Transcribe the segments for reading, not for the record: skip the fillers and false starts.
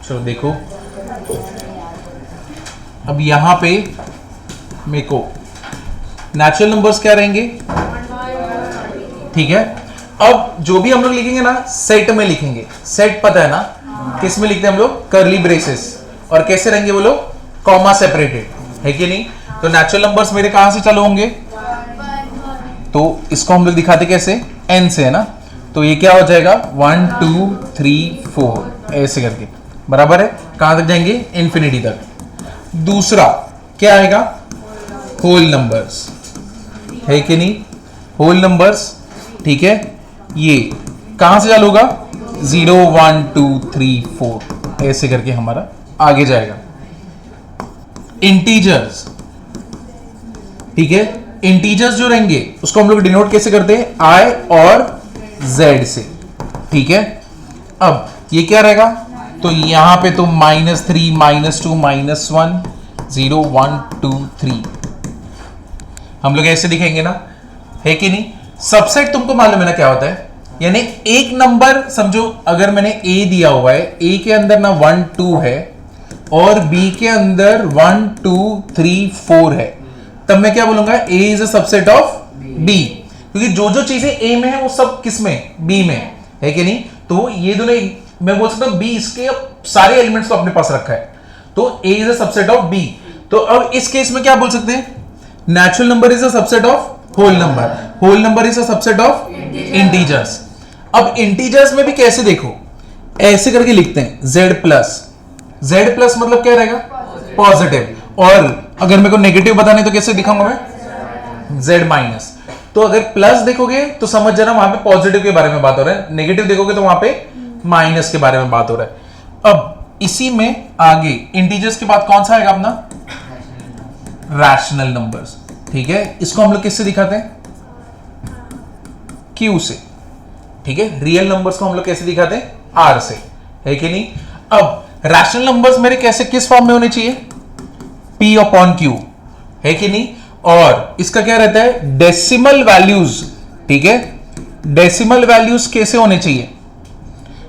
चलो देखो, अब यहां पे मेरे को नेचुरल नंबर्स क्या रहेंगे, ठीक है। अब जो भी हम लोग लिखेंगे ना सेट में लिखेंगे, सेट पता है ना किस में लिखते हैं हम लोग, करली ब्रेसेस, और कैसे रहेंगे वो लोग, कॉमा सेपरेटेड, है कि नहीं। तो नेचुरल नंबर्स मेरे कहां से चालू होंगे, तो इसको हम लोग दिखाते कैसे, एन से है ना, तो ये क्या हो जाएगा 1 2 3 4 ऐसे करके, बराबर है, कहां तक जाएंगे, इंफिनिटी तक। दूसरा क्या आएगा, होल नंबर्स, है कि नहीं, होल नंबर्स, ठीक है। ये कहां से चालू होगा, 0 1 2 3 4 ऐसे करके हमारा आगे जाएगा। इंटीजर्स, ठीक है, इंटीजर्स जो रहेंगे उसको हम लोग डिनोट कैसे करते हैं, आई और जेड से, ठीक है। अब ये क्या रहेगा, तो यहां पे तो -3 -2 -1 0 1 2 3 हम लोग ऐसे दिखेंगे ना, है कि नहीं। सबसेट तुमको मालूम है ना क्या होता है, यानी एक नंबर समझो, अगर मैंने ए दिया हुआ है, ए के अंदर ना 1 2 है और बी के अंदर 1 2 3 4 है, तब मैं क्या बोलूंगा, A is a subset of B, क्योंकि जो जो चीजें ए में है वो सब किस में, बी में, है कि नहीं। तो ये दोनों मैं बोल सकता हूं बी इसके सारे एलिमेंट्स को अपने पास रखा है, तो A is a subset of B. तो अब इस केस में क्या बोल सकते हैं, natural number is a subset of whole number, whole number is a subset of integers. अब इंटीजर्स में भी कैसे देखो, ऐसे करके लिखते हैं z प्लस, z प्लस मतलब क्या रहेगा, पॉजिटिव, और अगर मेरे को नेगेटिव बताने तो कैसे दिखाऊंगा मैं, z माइनस। तो अगर प्लस देखोगे तो समझ जाना वहां पे पॉजिटिव के बारे में बात हो रहा है, नेगेटिव देखोगे तो वहां पे माइनस के बारे में बात हो रहा है। अब इसी में आगे इंटीजर्स के बाद कौन सा आएगा अपना, रैशनल नंबर्स, ठीक है। इसको हम लोग किससे दिखाते हैं, Q से, ठीक है। रियल नंबर्स को हम लोग कैसे दिखाते हैं, R से, है कि नहीं। अब रैशनल नंबर्स मेरे कैसे किस फॉर्म में होने चाहिए, P अपॉन Q, है कि नहीं। और इसका क्या रहता है, डेसिमल वैल्यूज, ठीक है। डेसिमल वैल्यूज कैसे होने चाहिए,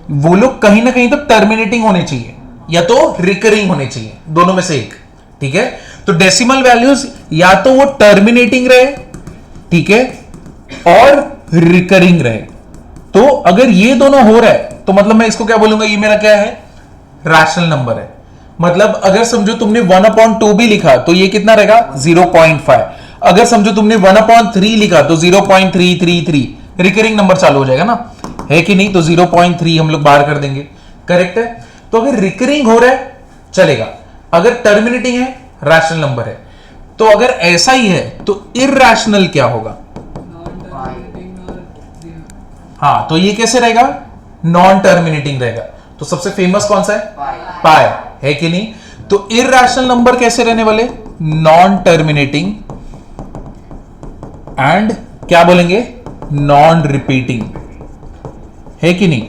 वो लोग कहीं ना कहीं तो टर्मिनेटिंग होने चाहिए या तो रिकरिंग होने चाहिए, दोनों में से एक, ठीक है। तो डेसिमल वैल्यूज या तो वो टर्मिनेटिंग रहे, ठीक है, और रिकरिंग रहे। तो अगर ये दोनों हो रहा है तो मतलब मैं इसको क्या बोलूंगा, ये मेरा क्या है, रैशनल नंबर है। मतलब अगर समझो तुमने 1/2 भी लिखा तो ये कितना रहेगा, 0.5। अगर समझो तुमने 1/3 लिखा तो 0.333, रिकरिंग नंबर चालू हो जाएगा ना, है कि नहीं। तो 0.3 हम लोग बाहर कर देंगे, करेक्ट है। तो अगर रिकरिंग हो रहा है चलेगा, अगर टर्मिनेटिंग है रैशनल नंबर है। तो अगर ऐसा ही है तो इरैशनल क्या होगा, हाँ, तो ये कैसे रहेगा, नॉन टर्मिनेटिंग रहेगा। तो सबसे फेमस कौन सा है, पाई, है कि नहीं। तो इरैशनल नंबर कैसे रहने वाले, नॉन टर्मिनेटिंग एंड क्या बोलेंगे, नॉन रिपीटिंग, है कि नहीं।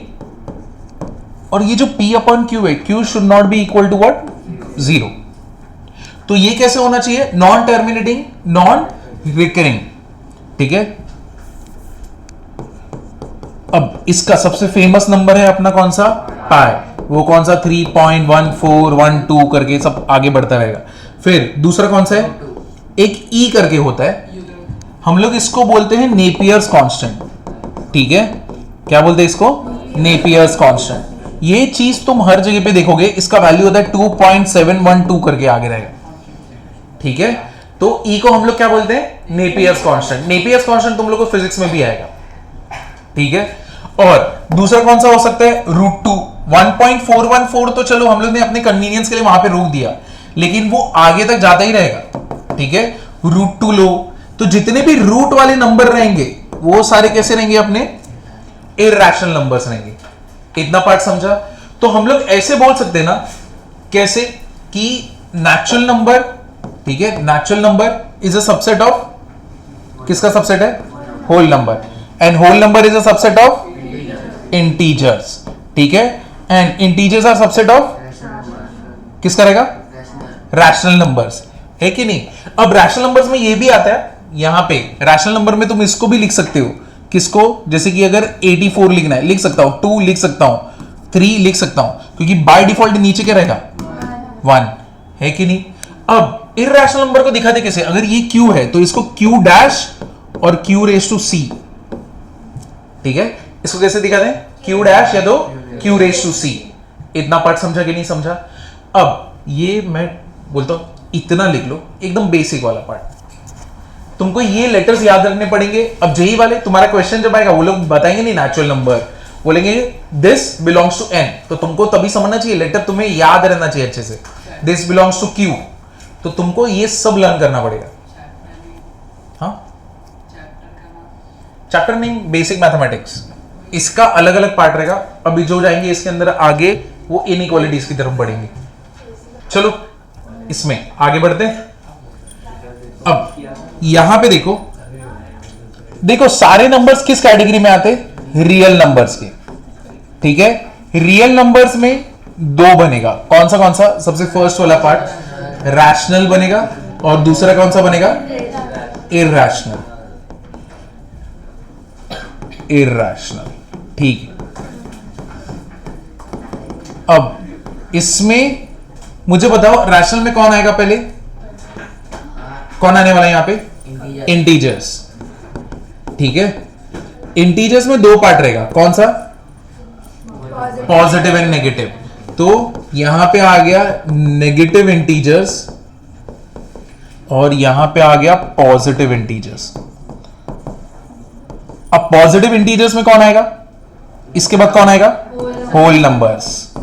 और ये जो P अपॉन Q है, Q should not be equal to what, 0। तो ये कैसे होना चाहिए, नॉन टर्मिनेटिंग, नॉन रिकरिंग, ठीक है। अब इसका सबसे फेमस नंबर है अपना कौन सा, पाई, वो कौन सा 3.1412 करके सब आगे बढ़ता रहेगा। फिर दूसरा कौन सा है, एक E करके होता है, हम लोग इसको बोलते हैं नेपियर्स कांस्टेंट, ठीक है। क्या बोलते हैं इसको, नेपियर्स कांस्टेंट। ये चीज तुम हर जगह पे देखोगे, इसका वैल्यू होता है 2.712 करके आगे रहेगा, ठीक है। तो E को हम लोग क्या बोलते हैं, नेपियर्स कांस्टेंट। नेपियर्स कांस्टेंट तुम लोग को फिजिक्स में भी आएगा, ठीक है। और दूसरा कौन सा हो सकता है, √2। 1.414 तो चलो हम लोग ने अपने कन्वीनियंस के लिए वहां पे रोक दिया, लेकिन वो आगे तक जाता ही रहेगा, ठीक है। √2 लो, तो जितने भी रूट वाले नंबर रहेंगे वो सारे कैसे रहेंगे, अपने इरैशनल नंबर्स रहेंगे। इतना पार्ट समझा। तो हम लोग ऐसे बोल सकते हैं ना, कैसे कि नेचुरल नंबर, ठीक है, natural number is a subset of, किसका सबसेट है, whole number, and whole number is a subset of integers, ठीक है। And integers are subset of किसका रहेगा, रैशनल नंबर्स, है कि नहीं। अब रैशनल नंबर्स में ये भी आता है, यहां पे रैशनल नंबर में तुम इसको भी लिख सकते हो, किसको, जैसे कि अगर 84 लिखना है लिख सकता हूं, 2 लिख सकता हूं, 3 लिख सकता हूं। क्योंकि बाय डिफॉल्ट नीचे क्या रहेगा 1, है कि नहीं। अब इर्रेशनल नंबर को दिखाते कैसे, अगर ये q है तो इसको q डैश और q रेज टू c, ठीक है, इसको कैसे दिखाते हैं, q डैश या तो q रेज टू c। इतना पार्ट समझा कि नहीं समझा। अब ये मैं बोलता हूं इतना लिख लो, एकदम बेसिक वाला पार्ट। तुमको ये लेटर्स याद रखने पड़ेंगे। अब जेई वाले तुम्हारा क्वेश्चन जब आएगा वो लोग बताएंगे नहीं नेचुरल नंबर, बोलेंगे दिस बिलोंग्स टू n, तो तुमको तभी समझना चाहिए, लेटर तुम्हें याद रहना चाहिए अच्छे से, दिस बिलोंग्स टू q, तो तुमको ये सब लर्न करना पड़ेगा। हाँ, चैप्टर नहीं, बेसिक मैथमेटिक्स, इसका अलग अलग पार्ट रहेगा। अभी जो जाएंगे इसके अंदर आगे वो इनइक्वालिटीज की तरफ बढ़ेंगे। चलो इसमें आगे बढ़ते हैं। अब यहां पे देखो, देखो सारे नंबर्स किस कैटेगरी में आते हैं, रियल नंबर्स के, ठीक है। रियल नंबर्स में दो बनेगा, कौन सा, सबसे फर्स्ट वाला पार्ट रैशनल बनेगा और दूसरा कौन सा बनेगा, इरैशनल, इरैशनल, ठीक है। अब इसमें मुझे बताओ रैशनल में कौन आएगा पहले, कौन आने वाला है यहां पे, इंटीजर्स, ठीक है। इंटीजर्स में दो पार्ट रहेगा, कौन सा, पॉजिटिव एंड नेगेटिव, तो यहां पे आ गया नेगेटिव इंटीजर्स और यहां पे आ गया पॉजिटिव इंटीजर्स। अब पॉजिटिव इंटीजर्स में कौन आएगा, इसके बाद कौन आएगा, होल नंबर्स।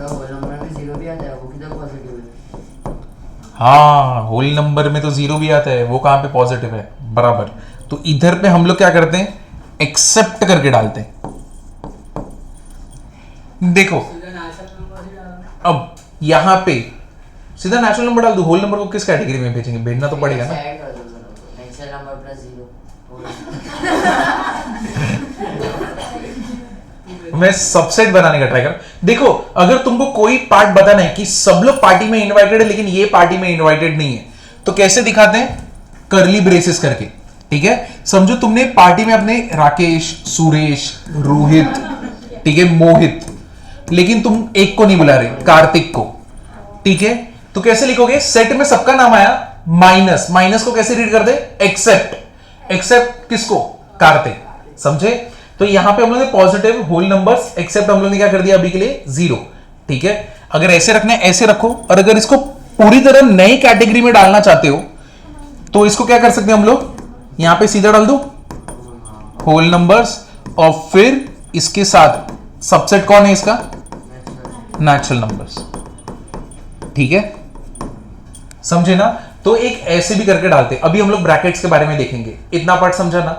हाँ, होल नंबर में तो जीरो भी आता है, वो कहां पे पॉजिटिव है, बराबर। तो इधर पे हम लोग क्या करते हैं, एक्सेप्ट करके डालते हैं। देखो अब यहां पे सीधा नेचुरल नंबर डाल दो, होल नंबर को किस कैटेगरी में भेजेंगे, भेजना तो पड़ेगा ना। मैं सबसेट बनाने का ट्राई कर। देखो अगर तुमको कोई पार्ट बताना है कि सब लोग पार्टी में इनवाइटेड है लेकिन ये पार्टी में इनवाइटेड नहीं है, तो कैसे दिखाते हैं, करली ब्रेसेस करके, ठीक है। समझो तुमने पार्टी में अपने राकेश, सुरेश, रोहित, ठीक है, मोहित, लेकिन तुम एक को नहीं बुला रहे, कार्तिक को, ठीक है, तो कैसे लिखोगे, सेट में सबका नाम आया, माइनस, माइनस को कैसे रीड करते, एक्सेप्ट, एक्सेप्ट किसको, कार्तिक, समझे। तो यहां पे हम लोग ने पॉजिटिव होल नंबर्स, एक्सेप्ट हम लोग ने क्या कर दिया अभी के लिए, जीरो, ठीक है। अगर ऐसे रखना है ऐसे रखो, और अगर इसको पूरी तरह नई कैटेगरी में डालना चाहते हो तो इसको क्या कर सकते हैं हम लोग, यहां पे सीधा डाल दो होल नंबर्स और फिर इसके साथ सबसेट कौन है इसका, नेचुरल नंबर्स, ठीक है, समझे ना। तो एक ऐसे भी करके डालते, अभी हम लोग ब्रैकेट्स के बारे में देखेंगे, इतना पार्ट समझा ना,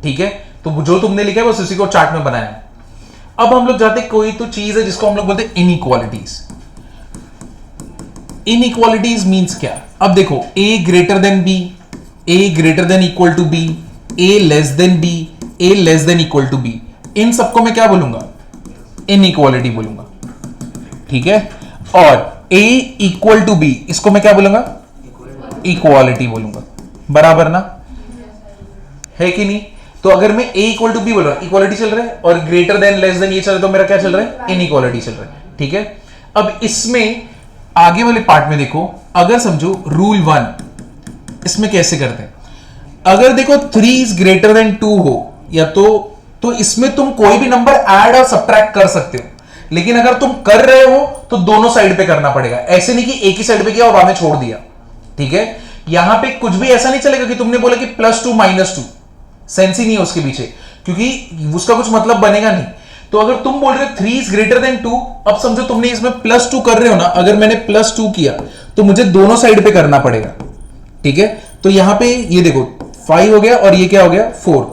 ठीक है। तो जो तुमने लिखा है बस उसी को चार्ट में बनाया है। अब हम लोग जाते, कोई तो चीज है जिसको हम लोग बोलते हैं इनइक्वालिटीज। इनइक्वालिटीज मींस क्या, अब देखो a greater than b, a greater than equal to b, a less than b, a less than equal to b, इन सबको मैं क्या बोलूंगा, इनइक्वालिटी बोलूंगा, ठीक है। और a इक्वल टू b, इसको मैं क्या बोलूंगा, इक्वालिटी बोलूंगा, बराबर ना, है कि नहीं। तो अगर मैं a इक्वल टू बी बोल रहा हूं, इक्वालिटी चल रहा है, और ग्रेटर देन लेस देन ये चल रहा है, तो मेरा क्या चल रहा है, इनइक्वालिटी चल रहा है, ठीक है। अब इसमें आगे वाले पार्ट में देखो, अगर समझो रूल 1, इसमें कैसे करते हैं, अगर देखो 3 इज ग्रेटर देन 2 हो या तो इसमें तुम कोई भी नंबर ऐड और सब्ट्रैक्ट कर सकते हो, लेकिन अगर तुम कर रहे हो तो दोनों साइड पे करना पड़ेगा, ऐसे नहीं कि एक ही साइड पे किया और बाद में छोड़ दिया, ठीक है। यहां पे कुछ भी ऐसा नहीं चलेगा कि तुमने बोला कि +2 -2, सेंस ही नहीं है उसके पीछे, क्योंकि उसका कुछ मतलब बनेगा नहीं। तो अगर तुम बोल रहे हो 3 इज ग्रेटर देन 2, अब समझो तुमने इसमें +2 कर रहे हो ना, अगर मैंने +2 किया तो मुझे दोनों साइड पे करना पड़ेगा, ठीक है। तो यहां पे ये देखो 5 हो गया और ये क्या हो गया 4,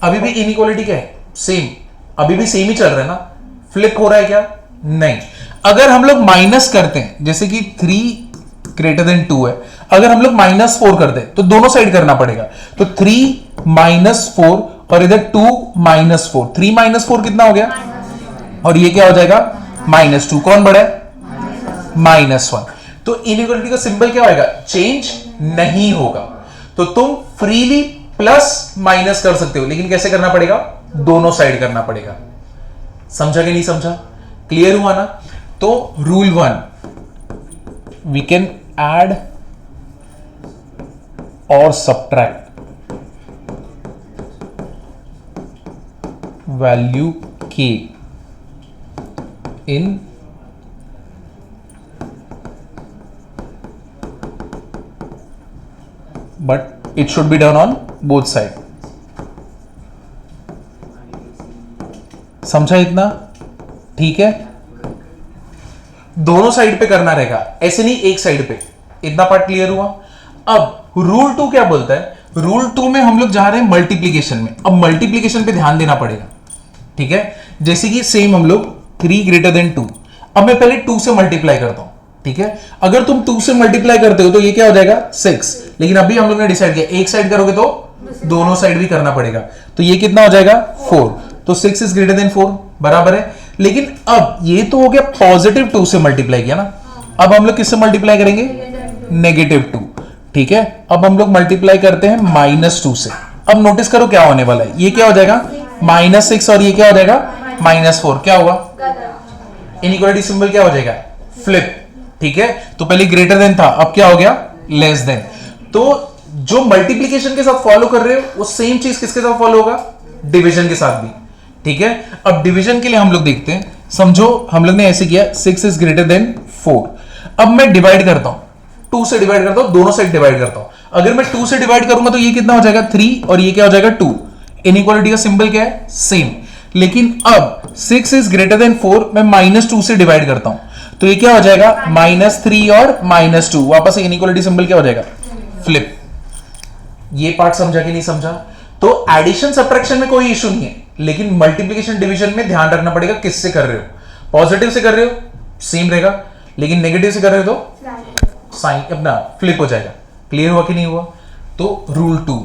अभी भी इनइक्वालिटी क्या है, सेम, अभी भी सेम ही चल रहा है ना, फ्लिप हो रहा है क्या, नहीं। अगर हम लोग माइनस करते हैं, जैसे कि 3 ग्रेटर देन 2 है, अगर हम लोग -4 करते हैं तो दोनों साइड करना पड़ेगा, तो 3 -4 और इधर 2 -4, 3 -4 कितना हो गया, और ये क्या हो जाएगा -2, कौन बड़ा है, -1। तो इनइक्वालिटी का सिंबल क्या होगा, चेंज नहीं होगा। तो तुम फ्रीली प्लस माइनस कर सकते हो, लेकिन कैसे करना पड़ेगा, दोनों साइड करना पड़ेगा। समझा कि नहीं समझा, क्लियर हुआ ना। तो रूल 1, वी कैन ऐड और subtract value k in but it should be done on both side. समझा इतना? ठीक है, दोनों साइड पे करना रहेगा, ऐसे नहीं एक साइड पे। इतना पार्ट क्लियर हुआ? अब रूल 2 क्या बोलता है? रूल 2 में हम लोग जा रहे हैं मल्टीप्लीकेशन में। अब मल्टीप्लीकेशन पे ध्यान देना पड़ेगा, ठीक है? जैसे कि सेम हम लोग 3 ग्रेटर देन 2, अब मैं पहले 2 से मल्टीप्लाई करता हूं, ठीक है? अगर तुम 2 से मल्टीप्लाई करते हो तो ये क्या हो जाएगा 6, लेकिन अभी हम लोग ने डिसाइड किया एक साइड करोगे तो दोनों साइड भी करना पड़ेगा, तो ये कितना हो जाएगा 4, तो 6 इज ग्रेटर देन 4 बराबर है। लेकिन अब ये तो हो गया पॉजिटिव 2 से मल्टीप्लाई किया ना, अब हम लोग किससे मल्टीप्लाई करेंगे? नेगेटिव 2, ठीक है? अब हम लोग मल्टीप्लाई करते हैं -2 से। अब नोटिस करो क्या होने वाला है, ये क्या हो जाएगा -6 और ये क्या हो जाएगा -4, क्या हुआ? इनइक्वालिटी सिंबल क्या हो जाएगा? फ्लिप, ठीक है? तो पहले ग्रेटर देन था, अब क्या हो गया लेस देन। तो जो मल्टीप्लीकेशन के साथ फॉलो कर रहे हो वो सेम चीज किसके साथ फॉलो होगा? डिवीजन के साथ भी, ठीक है? अब डिवीजन के लिए हम लोग देखते हैं, समझो हम लोग ने ऐसे किया 6 इज ग्रेटर देन 4। अब मैं डिवाइड करता हूं, 2 से डिवाइड करता हूं, दोनों साइड डिवाइड करता हूं। अगर मैं 2 से डिवाइड करूंगा तो ये कितना हो जाएगा 3 और ये क्या हो जाएगा 2। इनइक्वालिटी का सिंबल क्या है? सेम। लेकिन अब 6 इज ग्रेटर देन 4 मैं -2 से डिवाइड करता हूं तो ये क्या हो जाएगा -3 और -2, वापस इनइक्वालिटी सिंबल क्या हो जाएगा? फ्लिप। ये पार्ट समझा कि नहीं समझा? तो एडिशन सब्ट्रैक्शन में कोई इशू नहीं है, लेकिन मल्टीप्लिकेशन डिवीजन में ध्यान रखना पड़ेगा किससे कर रहे हो। पॉजिटिव से कर रहे हो सेम रहेगा, लेकिन नेगेटिव से कर रहे हो तो साइन अपना फ्लिप हो जाएगा। क्लियर हुआ कि नहीं हुआ? तो रूल 2,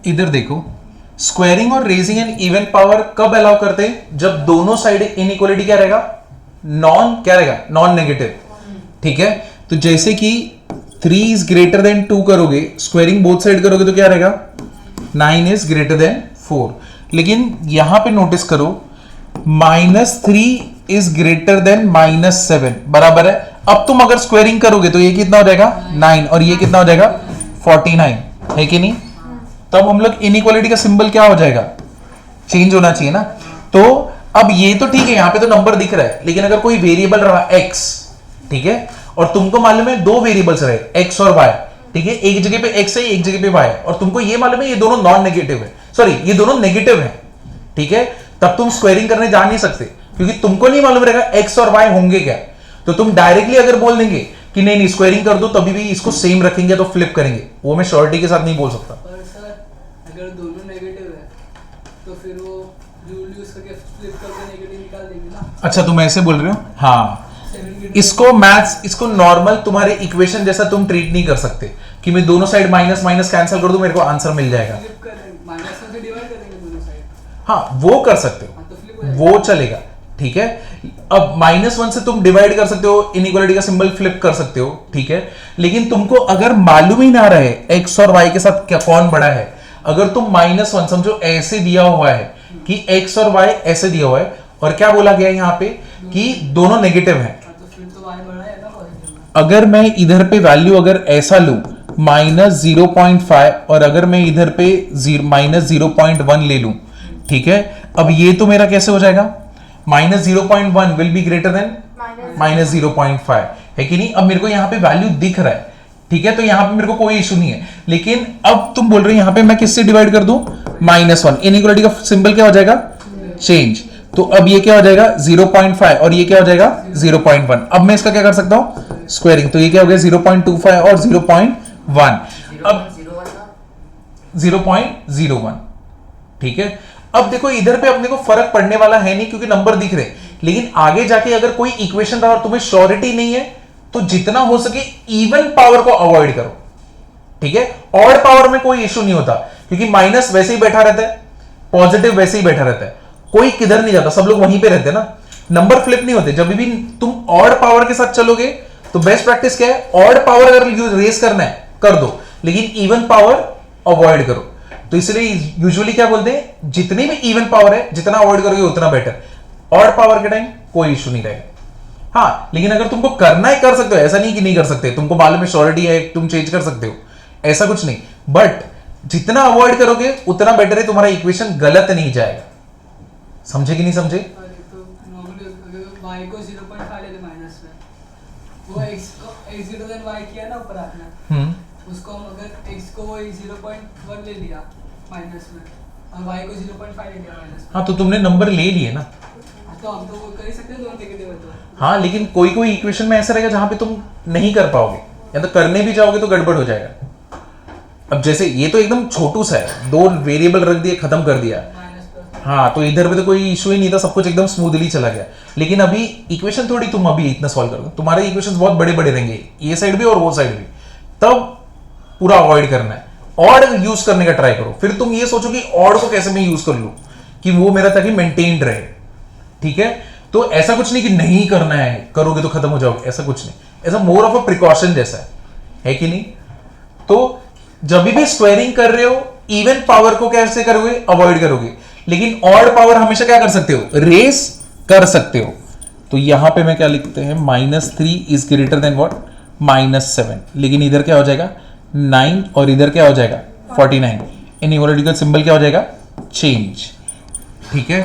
इधर देखो, स्क्वायरिंग और रेजिंग एन इवन पावर कब अलाउ करते हैं? जब दोनों साइड इनइक्वालिटी क्या रहेगा? क्या रहेगा? नॉन नेगेटिव, ठीक है? तो जैसे कि 3 इज ग्रेटर देन 2 करोगे, स्क्वायरिंग बोथ साइड करोगे तो क्या रहेगा? 9 इज ग्रेटर देन 4। लेकिन यहां पे नोटिस करो -3 इज ग्रेटर देन -7 बराबर है। अब तुम अगर स्क्वायरिंग करोगे तो ये कितना हो जाएगा 9 और ये कितना हो जाएगा 49, है कि नहीं? तब हम लोग इनइक्वालिटी का सिंबल क्या हो जाएगा? चेंज होना चाहिए ना। तो अब ये तो ठीक है, यहां पे तो नंबर दिख रहा है, लेकिन अगर कोई वेरिएबल रहा x, ठीक है, और तुमको मालूम है 2 वेरिएबल्स रहे x और y, ठीक है, एक जगह पे x है एक जगह पे y है, और तुमको ये मालूम है ये दोनों नॉन नेगेटिव है, सॉरी ये दोनों नेगेटिव है, ठीक है, तब तुम स्क्वायरिंग करने जा नहीं सकते, क्योंकि तुमको नहीं मालूम रहेगा x और y होंगे क्या। तो तुम डायरेक्टली अगर बोल देंगे कि नहीं नहीं स्क्वायरिंग कर दो, तभी भी इसको सेम रखेंगे तो फ्लिप करेंगे, वो मैं श्योरिटी के साथ नहीं बोल सकता। अगर दोनों नेगेटिव है तो फिर वो रूल यूज करके फ्लिप करके नेगेटिव निकाल देंगे ना। अच्छा तुम ऐसे बोल रहे हो? हाँ, इसको मैथ्स, इसको नॉर्मल तुम्हारे इक्वेशन जैसा तुम ट्रीट नहीं कर सकते कि मैं दोनों साइड माइनस माइनस कैंसिल कर दूं मेरे को आंसर मिल जाएगा। माइनस से डिवाइड करेंगे दोनों साइड। हाँ वो कर सकते हो, वो चलेगा, ठीक है। अब -1 से तुम डिवाइड कर सकते हो, इनइक्वालिटी का सिंबल फ्लिप कर सकते हो, ठीक है। लेकिन तुमको अगर मालूम ही ना रहे x और y के साथ क्या कौन बड़ा है, अगर तुम -1 समझो ऐसे दिया हुआ है कि x और y ऐसे दिया हुआ है और क्या बोला गया है यहाँ पे कि दोनों नेगेटिव हैं, अगर मैं इधर पे वैल्यू अगर ऐसा लूं -0.5 और अगर मैं इधर पे -0.1 ले लूं, ठीक है, अब ये तो मेरा कैसे हो जाएगा -0.1 विल बी ग्रेटर देन -0.5, है कि नहीं। अब मेरे को यहाँ पे वैल्यू दिख रहा है, ठीक है, तो यहाँ पे मेरे को कोई इशू नहीं है। लेकिन अब तुम बोल रहे हो यहाँ पे मैं किससे डिवाइड कर दूं? -1, इनइक्वालिटी का सिंबल क्या हो जाएगा? चेंज। तो अब ये क्या हो जाएगा 0.5 और ये क्या हो जाएगा 0.1। अब मैं इसका क्या कर सकता हूं स्क्वायरिंग, तो ये क्या हो गया 0.25 और 0.1, अब 0.01। ठीक है, अब देखो इधर पे अपने को फर्क पड़ने वाला है नहीं क्योंकि नंबर दिख रहे, लेकिन आगे जाके अगर कोई इक्वेशन रहा और तुम्हें श्योरिटी नहीं है तो जितना हो सके इवन पावर को अवॉइड करो। ठीक है, ऑड पावर में कोई इश्यू नहीं होता क्योंकि माइनस वैसे ही बैठा रहता है, पॉजिटिव वैसे ही बैठा रहता है, कोई किधर नहीं जाता, सब लोग वहीं पे रहते हैं ना, नंबर फ्लिप नहीं होते। जब भी तुम ऑड पावर के साथ चलोगे तो बेस्ट प्रैक्टिस क्या है, ऑड पावर अगर रेस करना है कर दो, लेकिन इवन पावर अवॉइड करो। तो इसलिए यूजुअली क्या बोलते हैं, जितनी भी इवन पावर है जितना अवॉइड करोगे उतना बेटर। ऑड पावर के टाइम कोई इश्यू नहीं रहेगा। हाँ, लेकिन अगर तुमको करना है कर सकते हो, ऐसा नहीं कि नहीं कर सकते, तुमको मालूम है श्योरिटी है तुम चेंज कर सकते हो, ऐसा कुछ नहीं, बट जितना अवॉइड करोगे उतना बेटर है, तुम्हारा इक्वेशन गलत नहीं जाएगा। समझे कि नहीं समझे? अरे तो नॉर्मली अगर y को 0.5 ले ले माइनस में, वो x को x ग्रेटर देन y किया ना ऊपर आपने, उसको हम अगर x को वो 0.1 ले लिया माइनस में और y को 0.5 ले लिया माइनस में, हाँ तो तुमने नंबर ले लिए ना। तो हम तो वो कर ही सकते हैं दोनों नेगेटिव है तो। हाँ, लेकिन कोई कोई इक्वेशन में ऐसा रहेगा जहां पे तुम नहीं कर पाओगे या तो करने भी जाओगे तो गड़बड़ हो जाएगा। अब जैसे ये तो एकदम छोटू सा है, दो वेरिएबल रख दिए खत्म कर दिया। हाँ, तो इधर पे तो कोई इशू ही नहीं था, सब कुछ एकदम स्मूथली चला गया। लेकिन अभी इक्वेशन थोड़ी तुम अभी इतना सॉल्व करोगे, तुम्हारे इक्वेशंस बहुत बड़े बड़े रहेंगे, ये साइड भी और वो साइड भी, तब पूरा अवॉइड करना है। ऑड यूज करने का ट्राई करो, फिर तुम ये सोचो कि ऑड को कैसे मैं यूज कर लूं कि वो मेरा ताकि मेंटेन्ड रहे। ठीक है, तो ऐसा कुछ नहीं कि नहीं करना है, करोगे तो खत्म हो जाओगे, ऐसा कुछ नहीं, ऐसा मोर ऑफ अ प्रिकॉशन जैसा है कि नहीं। तो जब भी स्क्वायरिंग कर रहे हो इवन पावर को कैसे करोगे, अवॉइड करोगे, लेकिन ऑड पावर हमेशा क्या कर सकते हो, रेस कर सकते हो। तो यहां पे मैं क्या लिखते हैं, -3 इज ग्रेटर देन व्हाट, -7, लेकिन इधर क्या हो जाएगा 9 और इधर क्या हो जाएगा 49। इनइक्वालिटी का सिंबल क्या हो जाएगा, चेंज। ठीक है,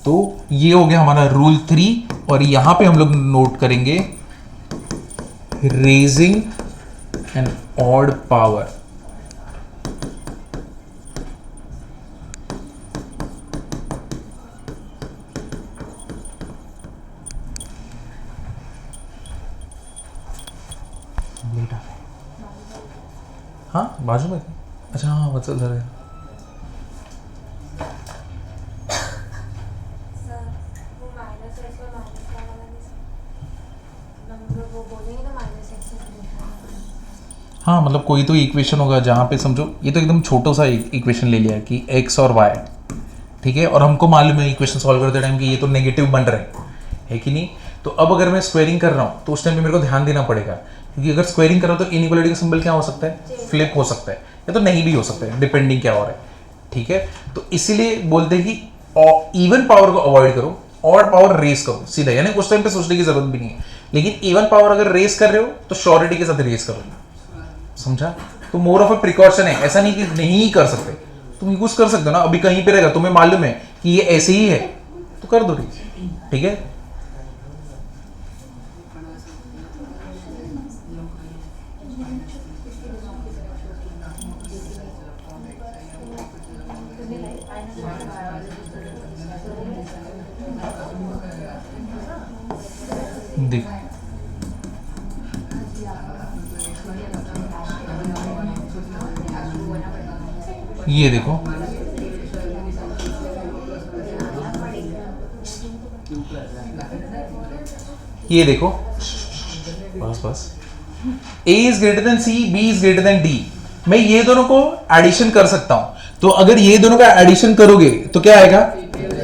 तो ये हो गया हमारा रूल 3 और यहां पे हम लोग नोट करेंगे रेजिंग एन ऑड पावर। हाँ बाजू में, अच्छा हाँ वत्सल सर है। हाँ मतलब कोई तो इक्वेशन होगा जहाँ पे समझो ये तो एकदम छोटा सा इक्वेशन ले लिया है कि x और y, ठीक है, और हमको मालूम है इक्वेशन सॉल्व करते टाइम कि ये तो नेगेटिव बन रहे है कि नहीं। तो अब अगर मैं स्क्वायरिंग कर रहा हूँ तो उस टाइम पे मेरे को ध्यान देना पड़ेगा, क्योंकि अगर स्क्वायरिंग कर रहा हूँ तो इनइक्वालिटी का सिंबल क्या हो सकता है, फ्लिप हो सकता है या तो नहीं भी हो सकता है, डिपेंडिंग क्या हो रहा है। ठीक है, तो इसीलिए बोलते हैं कि इवन पावर को अवॉइड करो, ऑड पावर रेस करो सीधा, यानी उस टाइम पे सोचने की जरूरत भी नहीं है। लेकिन इवन पावर अगर रेस कर रहे हो तो श्योरिटी के साथ रेस करो, समझा। तो मोर ऑफ अ प्रिकॉशन है, ऐसा नहीं कि नहीं कर सकते, तुम यूज कर सकते हो ना। अभी कहीं पे रहेगा तुम्हें मालूम है कि ये ऐसे ही है तो कर दो, ठीक है। देख ये देखो, ये देखो, बस बस, A is greater than C, B is greater then D। मैं ये दोनों को एडिशन कर सकता हूं, तो अगर ये दोनों का एडिशन करोगे तो क्या आएगा,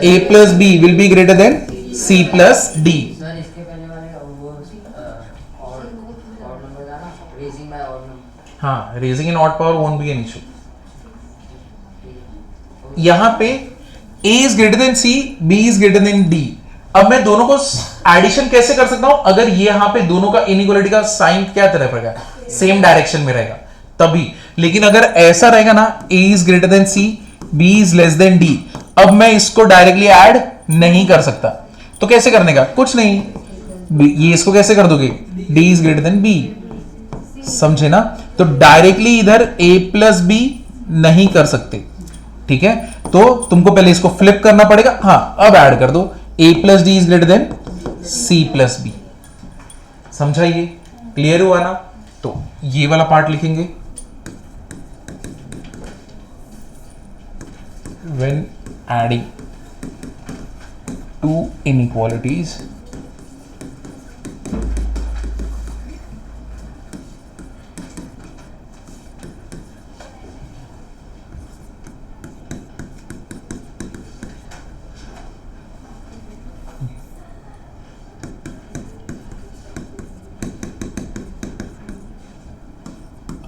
A plus B will be greater than C plus D। हाँ, raising in odd power won't be an issue. यहां पे A is greater than C, B is greater then D। अब मैं दोनों को एडिशन कैसे कर सकता हूं, अगर ये यहां पे दोनों का इनइक्वालिटी का साइन क्या तरफ रहेगा, सेम डायरेक्शन में रहेगा तभी। लेकिन अगर ऐसा रहेगा ना, A is greater than C, B is less than D, अब मैं इसको डायरेक्टली ऐड नहीं कर सकता। तो कैसे करने का, कुछ नहीं, ये इसको कैसे कर दोगे, D is greater than B, समझे ना। तो डायरेक्टली इधर A प्लस B नहीं कर सकते, ठीक है, तो तुमको पहले इसको फ्लिप करना पड़ेगा। हाँ, अब ऐड कर दो a plus D is greater than c plus B. समझाइए, क्लियर हुआ ना? तो ये वाला पार्ट लिखेंगे, when adding two inequalities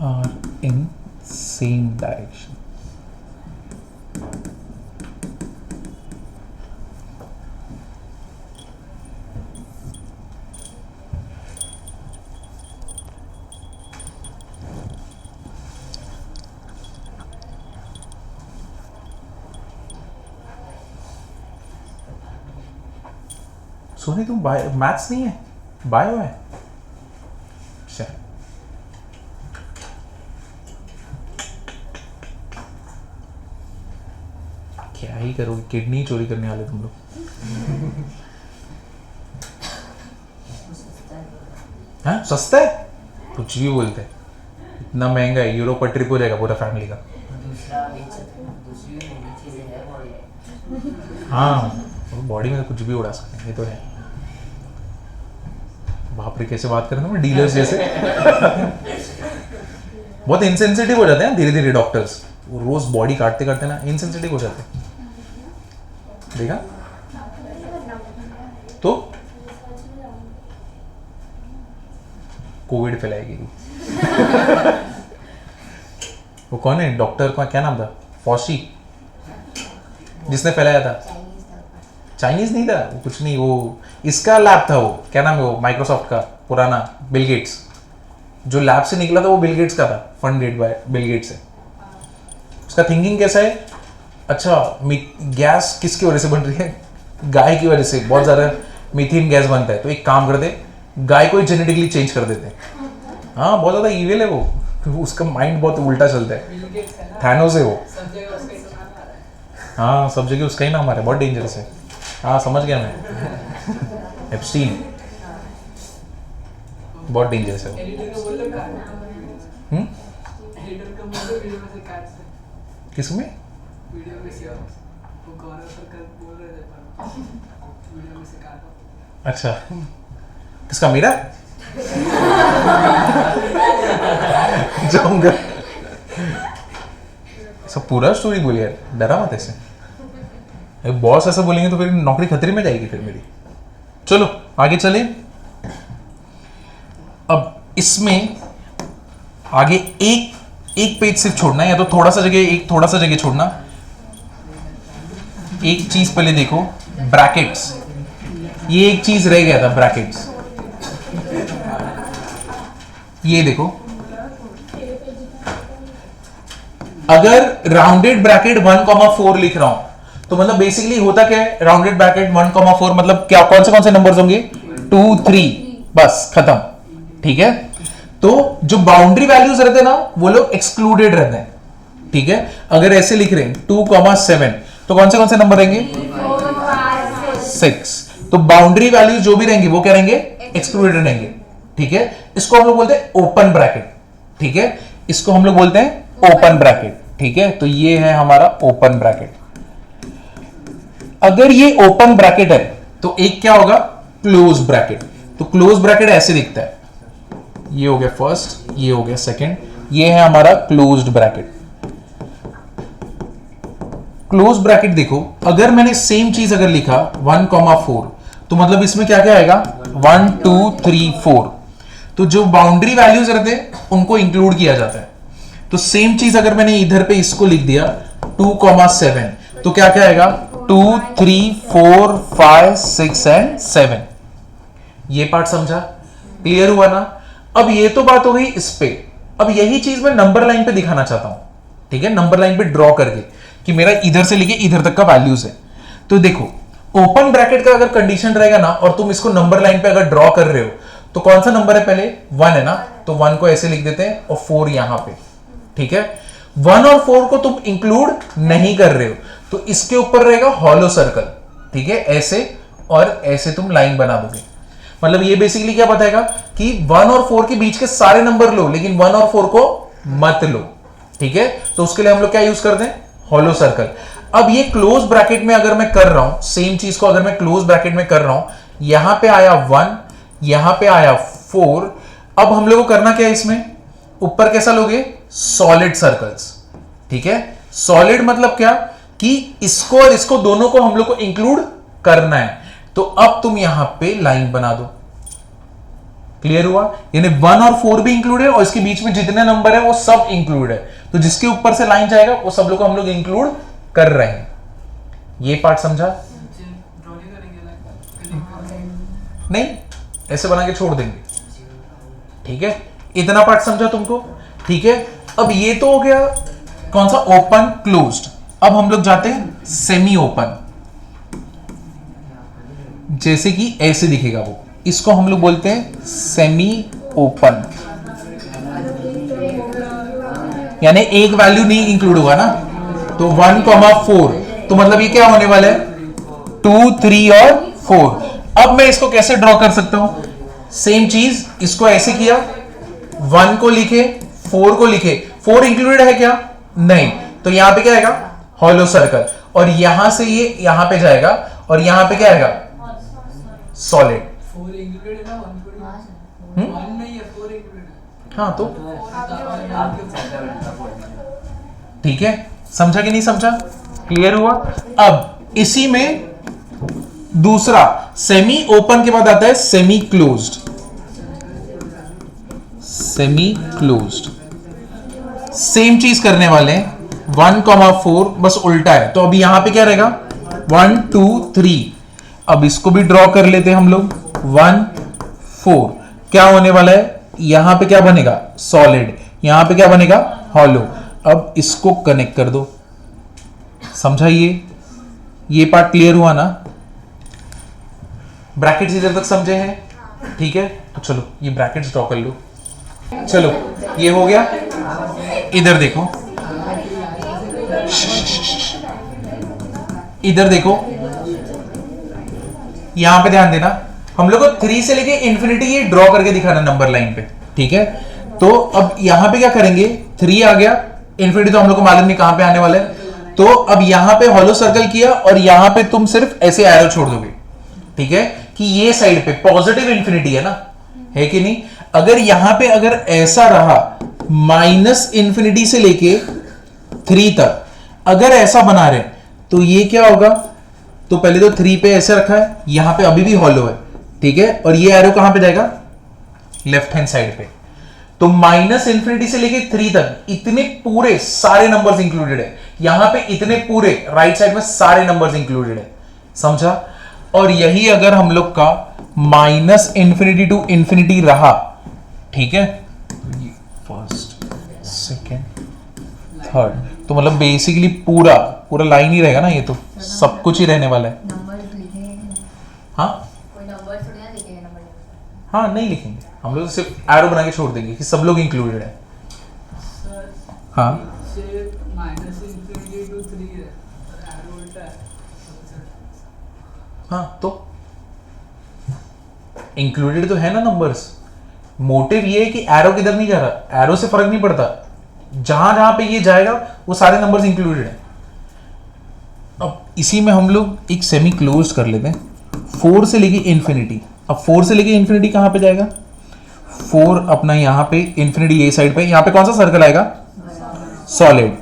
are in same direction. Soni तुम मैथ्स नहीं है, बायो है? अच्छा, क्या ही करोगे, किडनी चोरी करने वाले तुम लोग। हाँ, सस्ता है, कुछ भी बोलते हैं, इतना महंगा है, यूरो पर ट्रिप हो जाएगा पूरा फैमिली का। हाँ, बॉडी में तो कुछ भी उड़ा सकते हैं, ये तो है। बाप रे, कैसे बात कर रहे हैं डीलर्स जैसे। बहुत इनसेंसिटिव हो जाते हैं धीरे धीरे डॉक्टर्स, रोज बॉडी काटते काटते ना इनसेंसिटिव हो जाते हैं। देखा तो कोविड फैलाएगी। वो कौन है डॉक्टर का, क्या नाम था? फॉसी, जिसने फैलाया था। चाइनीज नहीं था वो, कुछ नहीं, वो इसका लैब था, वो क्या नाम है वो, माइक्रोसॉफ्ट का पुराना, बिल गेट्स। जो लैब से निकला था वो बिल गेट्स का था, फंडेड बाय बिल गेट्स है। उसका थिंकिंग कैसा है, अच्छा गैस किसकी वजह से बन रही है? गाय की वजह से बहुत ज्यादा मीथेन गैस बनता है, तो एक काम करते, गाय को ही जेनेटिकली चेंज कर देते हैं। हाँ, बहुत ज्यादा ईविल है वो, उसका माइंड बहुत उल्टा चलता है। थैनोस है वो। हाँ, सब जगह उसका ही नाम आ रहा है, बहुत डेंजरस है। हाँ, समझ गया मैं, एप्स्टीन, बहुत डेंजरस है वो। किसमें? अच्छा, किसका, मेरा? जाऊंगा सब पूरा स्टोरी बोलिए, डरा मत ऐसे। बॉस ऐसा बोलेंगे तो फिर नौकरी खतरे में जाएगी फिर मेरी। चलो आगे चले। अब इसमें आगे एक पेज सिर्फ छोड़ना है, या तो थोड़ा सा जगह छोड़ना। एक चीज पहले देखो, ब्रैकेट्स, ये एक चीज रह गया था, ब्रैकेट्स। ये देखो, अगर राउंडेड ब्रैकेट 1,4 लिख रहा हूं तो मतलब बेसिकली होता क्या है, राउंडेड ब्रैकेट 1,4 मतलब क्या, कौन से नंबर्स होंगे? 2, 3, बस खत्म। ठीक है, तो जो बाउंड्री वैल्यूज रहते हैं ना, वो लोग एक्सक्लूडेड रहते हैं। ठीक है, अगर ऐसे लिख रहे हैं 2,7 तो कौन से नंबर रहेंगे? 6। तो बाउंड्री वैल्यूज जो भी रहेंगे वो क्या रहेंगे? एक्सक्लूडेड रहेंगे। ठीक है, इसको हम लोग बोलते हैं ओपन ब्रैकेट। ठीक है, इसको हम लोग बोलते हैं ओपन ब्रैकेट। ठीक है, तो ये है हमारा ओपन ब्रैकेट। अगर ये ओपन ब्रैकेट है तो एक क्या होगा? Close bracket. तो क्लोज ब्रैकेट ऐसे दिखता है, ये हो गया फर्स्ट, ये हो गया सेकंड, ये है हमारा क्लोज्ड ब्रैकेट। क्लोज ब्रैकेट देखो, अगर मैंने सेम चीज अगर लिखा 1,4 तो मतलब इसमें क्या क्या आएगा? 1, 2, 3, 4। तो जो बाउंड्री वैल्यूज रहते हैं उनको इंक्लूड किया जाता है। तो सेम चीज अगर मैंने इधर पे इसको लिख दिया 2,7 तो क्या क्या आएगा? 2, 3, 4, 5, 6 एंड 7। ये पार्ट समझा? क्लियर हुआ ना? अब ये तो बात हो गई इस पे। अब यही चीज मैं नंबर लाइन पे दिखाना चाहता हूं। ठीक है, नंबर लाइन पे ड्रॉ करके कि मेरा इधर से लेके इधर तक का वैल्यूज है। तो देखो, ओपन ब्रैकेट का अगर कंडीशन रहेगा ना और तुम इसको नंबर लाइन पे अगर ड्रॉ कर रहे हो तो कौन सा नंबर है? पहले 1 है ना, तो 1 को ऐसे लिख देते हैं और 4 यहां पे। ठीक है, 1 और 4 को तुम इंक्लूड नहीं कर रहे हो, तो इसके ऊपर रहेगा हॉलो सर्कल, ठीक है, ऐसे और ऐसे तुम लाइन बना दोगे। मतलब ये बेसिकली क्या बताएगा कि 1 और 4 के बीच के सारे नंबर लो, लेकिन 1 और 4 को मत लो, ठीक है। तो उसके लिए हम लोग क्या यूज करते हैं, हॉलो सर्कल। अब ये क्लोज ब्रैकेट में अगर मैं कर रहा हूं, सेम चीज को अगर मैं क्लोज ब्रैकेट में कर रहा हूं, यहां पे आया 1, यहां पे आया 4। अब हम लोग को करना क्या है, इसमें ऊपर कैसा लोगे, सॉलिड सर्कल्स, ठीक है। सॉलिड मतलब क्या कि इसको और इसको दोनों को हम लोग को इंक्लूड करना है। तो अब तुम यहां पे लाइन बना दो, क्लियर हुआ, यानी 1 और 4 भी इंक्लूड है और इसके बीच में जितने नंबर है वो सब इंक्लूड है। तो जिसके ऊपर से लाइन जाएगा वो सब लोग हम लोग इंक्लूड कर रहे हैं। ये पार्ट समझा? नहीं, ऐसे बना के छोड़ देंगे, ठीक है। इतना पार्ट समझा तुमको, ठीक है। अब ये तो हो गया कौन सा, ओपन क्लोज्ड। अब हम लोग जाते हैं सेमी ओपन, जैसे कि ऐसे दिखेगा वो, इसको हम लोग बोलते हैं सेमी ओपन, यानी एक वैल्यू नहीं इंक्लूड होगा ना। तो 1,4, तो मतलब ये क्या होने वाला है, 2, 3 और 4। अब मैं इसको कैसे ड्रॉ कर सकता हूं, सेम चीज, इसको ऐसे किया, 1 को लिखे, 4 को लिखे, 4 इंक्लूडेड है क्या, नहीं, तो यहां पे क्या आएगा, हॉलो सर्कल, और यहां से ये यहां पे जाएगा और यहां पे क्या आएगा, सॉलिड। 4 इंक्लूडेड है ना, 1 नहीं है, 4 इंक्लूडेड है। हाँ तो ठीक है, समझा कि नहीं समझा, क्लियर हुआ। अब इसी में दूसरा सेमी ओपन के बाद आता है semi closed. Semi closed same चीज करने वाले हैं, 1,4 बस उल्टा है। तो अभी यहां पे क्या रहेगा, 1, 2, 3। अब इसको भी ड्रॉ कर लेते हैं हम लोग, 1, 4। क्या होने वाला है, यहां पे क्या बनेगा, सॉलिड, यहां पे क्या बनेगा, हॉलो। अब इसको कनेक्ट कर दो, समझाइए, ये पार्ट क्लियर हुआ ना, ब्रैकेट्स इधर तक समझे हैं, ठीक है। तो चलो ये ब्रैकेट्स ड्रॉ कर लो, चलो ये हो गया। इधर देखो, इधर देखो, यहां पे ध्यान देना, हम लोग को 3 से लेके इंफिनिटी ये ड्रॉ करके दिखाना नंबर लाइन पे, ठीक है। तो अब यहां पे क्या करेंगे, 3 आ गया, इंफिनिटी तो हम लोग को मालूम नहीं कहां पे आने वाला है। तो अब यहां पे हॉलो सर्कल किया और यहां पे तुम सिर्फ ऐसे एरो छोड़ दोगे, ठीक है, कि ये साइड पे पॉजिटिव इंफिनिटी है ना, है कि नहीं। अगर यहां पे अगर ऐसा रहा माइनस इंफिनिटी से लेके 3 तक, अगर ऐसा बना रहे तो ये क्या होगा, तो पहले तो 3 पे ऐसे रखा है, यहां पे अभी भी हॉलो है, ठीक है, और ये एरो कहां पे जाएगा, लेफ्ट हैंड साइड पे। तो माइनस इंफिनिटी से लेके 3 तक इतने पूरे सारे नंबर्स इंक्लूडेड है, यहां पे इतने पूरे राइट साइड में सारे नंबर्स इंक्लूडेड है, समझा। और यही अगर हम लोग का माइनस इंफिनिटी टू इंफिनिटी रहा, ठीक है, फर्स्ट, सेकेंड, थर्ड, तो मतलब बेसिकली पूरा पूरा लाइन ही रहेगा ना, ये तो सब कुछ ही रहने वाला है। हाँ हाँ, नहीं लिखेंगे हम लोग, सिर्फ एरो बना के छोड़ देंगे कि सब लोग इंक्लूडेड है। हाँ माइनस इंफिनिटी टू 3 है और एरो उल्टा है। हाँ, तो इंक्लूडेड तो है ना नंबर्स। मोटिव ये है कि एरो किधर नहीं जा रहा, एरो से फर्क नहीं पड़ता, जहां जहां पे ये जाएगा वो सारे नंबर्स इंक्लूडेड है। अब इसी में हम लोग एक सेमी क्लोज कर लेते हैं, 4 से लेके इंफिनिटी। अब 4 से लेके इंफिनिटी कहां पे जाएगा, 4 अपना यहां पे, इंफिनिटी ये साइड पे, यहां पे कौन सा सर्कल आएगा, सॉलिड।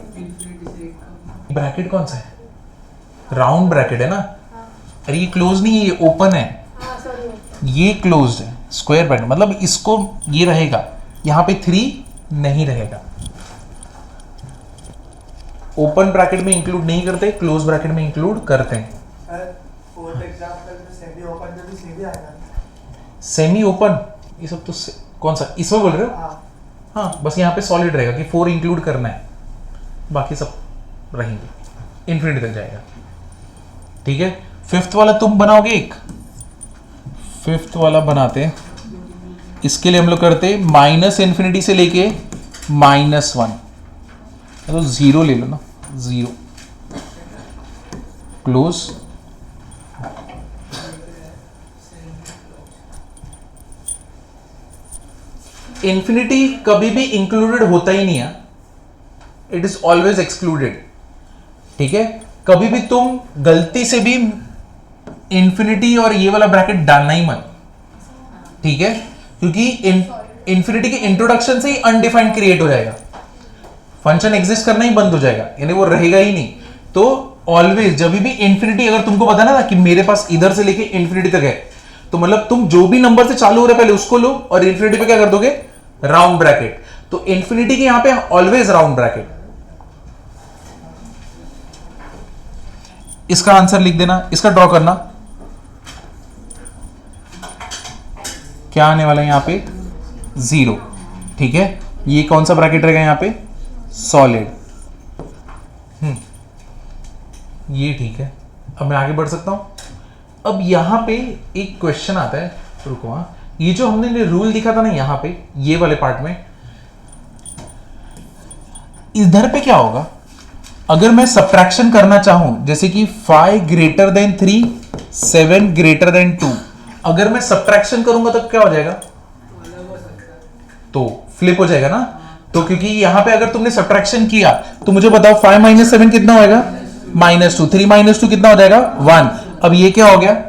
ब्रैकेट कौन सा है, राउंड ब्रैकेट है ना, अरे ये क्लोज नहीं है, ये ओपन है, ये क्लोज्ड है, स्क्वायर ब्रैकेट, मतलब इसको ये रहेगा, यहां पे 3 नहीं रहेगा। ओपन ब्रैकेट में इंक्लूड नहीं करते, क्लोज ब्रैकेट में इंक्लूड करते हैं। सेमी ओपन ये सब तो कौन सा, इसमें बोल रहे हो, हाँ, बस यहाँ पे सॉलिड रहेगा कि 4 इंक्लूड करना है, बाकी सब रहेंगे, इंफिनिटी तक जाएगा, ठीक है। 5th वाला तुम बनाओगे, एक 5th वाला बनाते हैं, इसके लिए हम लोग करते माइनस इंफिनिटी से लेके -1, तो 0 ले लो ना, 0 क्लोज। इंफिनिटी कभी भी इंक्लूडेड होता ही नहीं है, इट इज ऑलवेज एक्सक्लूडेड। ठीक है, कभी भी तुम गलती से भी इंफिनिटी और ये वाला ब्रैकेट डालना ही मत। ठीक है, क्योंकि इंफिनिटी के इंट्रोडक्शन से ही अनडिफाइंड क्रिएट हो जाएगा, फंक्शन एग्जिस्ट करना ही बंद हो जाएगा, यानी वो रहेगा ही नहीं। तो ऑलवेज जब भी इंफिनिटी, अगर तुमको पता ना कि मेरे पास इधर से लेके इंफिनिटी तक है, तो मतलब तुम जो भी नंबर से चालू हो रहा है पहले उसको लो और इंफिनिटी पे क्या कर दोगे, राउंड ब्रैकेट। तो इंफिनिटी के यहां पे ऑलवेज राउंड ब्रैकेट। इसका आंसर लिख देना, इसका ड्रॉ करना, क्या आने वाला है यहां पे 0। ठीक है, ये कौन सा ब्रैकेट रहेगा यहां पे, सॉलिड। ये ठीक है, अब मैं आगे बढ़ सकता हूं। अब यहां पे एक क्वेश्चन आता है, रुको, हाँ, ये जो हमने रूल दिखा था ना यहां पे, ये वाले पार्ट में, इधर पे क्या होगा अगर मैं सब्ट्रैक्शन करना चाहूं, जैसे कि 5 ग्रेटर देन 3, 7 ग्रेटर देन 2, अगर मैं सब्ट्रैक्शन करूंगा तो क्या हो जाएगा, तो फ्लिप हो जाएगा ना। तो क्योंकि यहां पे अगर तुमने सब्ट्रैक्शन किया तो मुझे बताओ 5 - 7 कितना होएगा, -2, 3 - 2 कितना हो जाएगा, 1। अब ये क्या हो गया,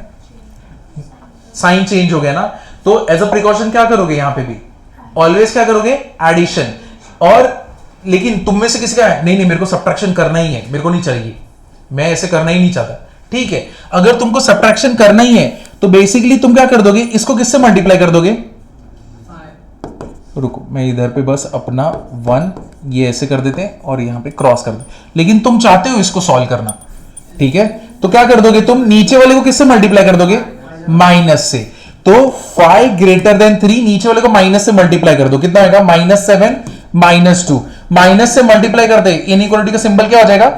साइन चेंज हो गया ना। तो एज अ प्रिकॉशन क्या करोगे यहां पे भी, ऑलवेज क्या करोगे, एडिशन। और लेकिन तुम में से किसी का है नहीं मेरे को सब्ट्रैक्शन करना ही है, मेरे को नहीं चाहिए, मैं ऐसे करना ही नहीं चाहता। ठीक है, अगर तुमको सब्ट्रैक्शन करना ही है तो बेसिकली तुम क्या कर दोगे, इसको किससे मल्टीप्लाई कर दोगे, रुको मैं इधर पे बस अपना 1 ये ऐसे कर देते हैं और यहां पे क्रॉस कर दे। लेकिन तुम चाहते हो इसको सॉल्व करना, ठीक है, तो क्या कर दोगे तुम, नीचे वाले को किससे मल्टीप्लाई कर दोगे, माइनस से। तो 5 ग्रेटर देन 3, नीचे वाले को माइनस से मल्टीप्लाई कर दो, कितना होगा, -7 -2, माइनस से मल्टीप्लाई करते इनइक्वालिटी का सिंबल क्या हो जाएगा,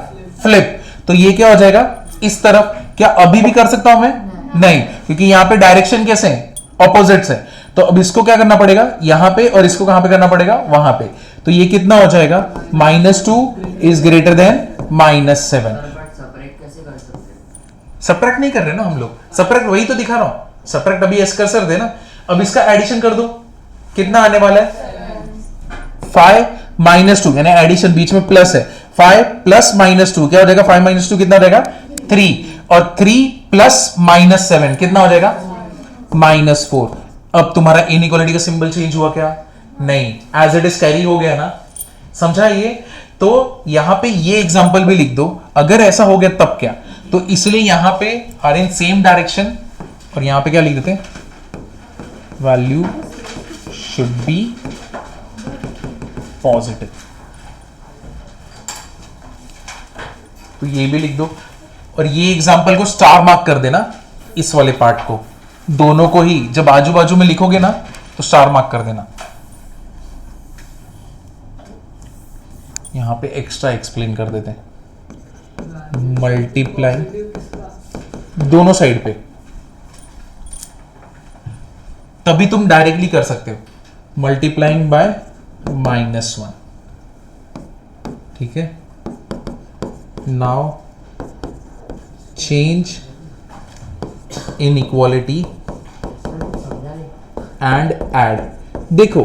फ्लिप। तो ये क्या हो जाएगा, इस तरफ। क्या अभी भी कर सकता हूं मैं, नहीं, क्योंकि यहां पे डायरेक्शन कैसे है, ऑपोजिट्स है। तो अब इसको क्या करना पड़ेगा यहां पे, और इसको कहां पे करना पड़ेगा, वहां पे। तो ये कितना हो जाएगा, -2 इज ग्रेटर देन -7। सब्ट्रैक्ट नहीं कर रहे ना हम लोग, सब्ट्रैक्ट वही तो दिखा रहा हूं, सब्ट्रैक्ट अभी एस कर देना। अब इसका एडिशन कर दो, कितना आने वाला है, 5 - 2, यानी एडिशन बीच में प्लस है, 5 + -2 क्या हो जाएगा, 5 - 2 कितना हो जाएगा, 3, और 3 + -7 कितना हो जाएगा, -4। अब तुम्हारा इनइक्वालिटी का सिंबल चेंज हुआ क्या, नहीं, एज इट इज कैरी हो गया ना, समझा ये। तो यहां पे ये एग्जांपल भी लिख दो, अगर ऐसा हो गया तब क्या। तो इसलिए यहां पे आर इन सेम डायरेक्शन, और यहां पे क्या लिख देते हैं, वैल्यू शुड बी पॉजिटिव। तो ये भी लिख दो, और ये एग्जांपल को स्टार मार्क कर देना, इस वाले पार्ट को, दोनों को ही जब आजू बाजू में लिखोगे ना तो स्टार मार्क कर देना। यहां पे एक्स्ट्रा एक्सप्लेन कर देते हैं, मल्टीप्लाई दोनों साइड पे, तभी तुम डायरेक्टली कर सकते हो, मल्टीप्लाइंग बाय -1। ठीक है, now change inequality and add. देखो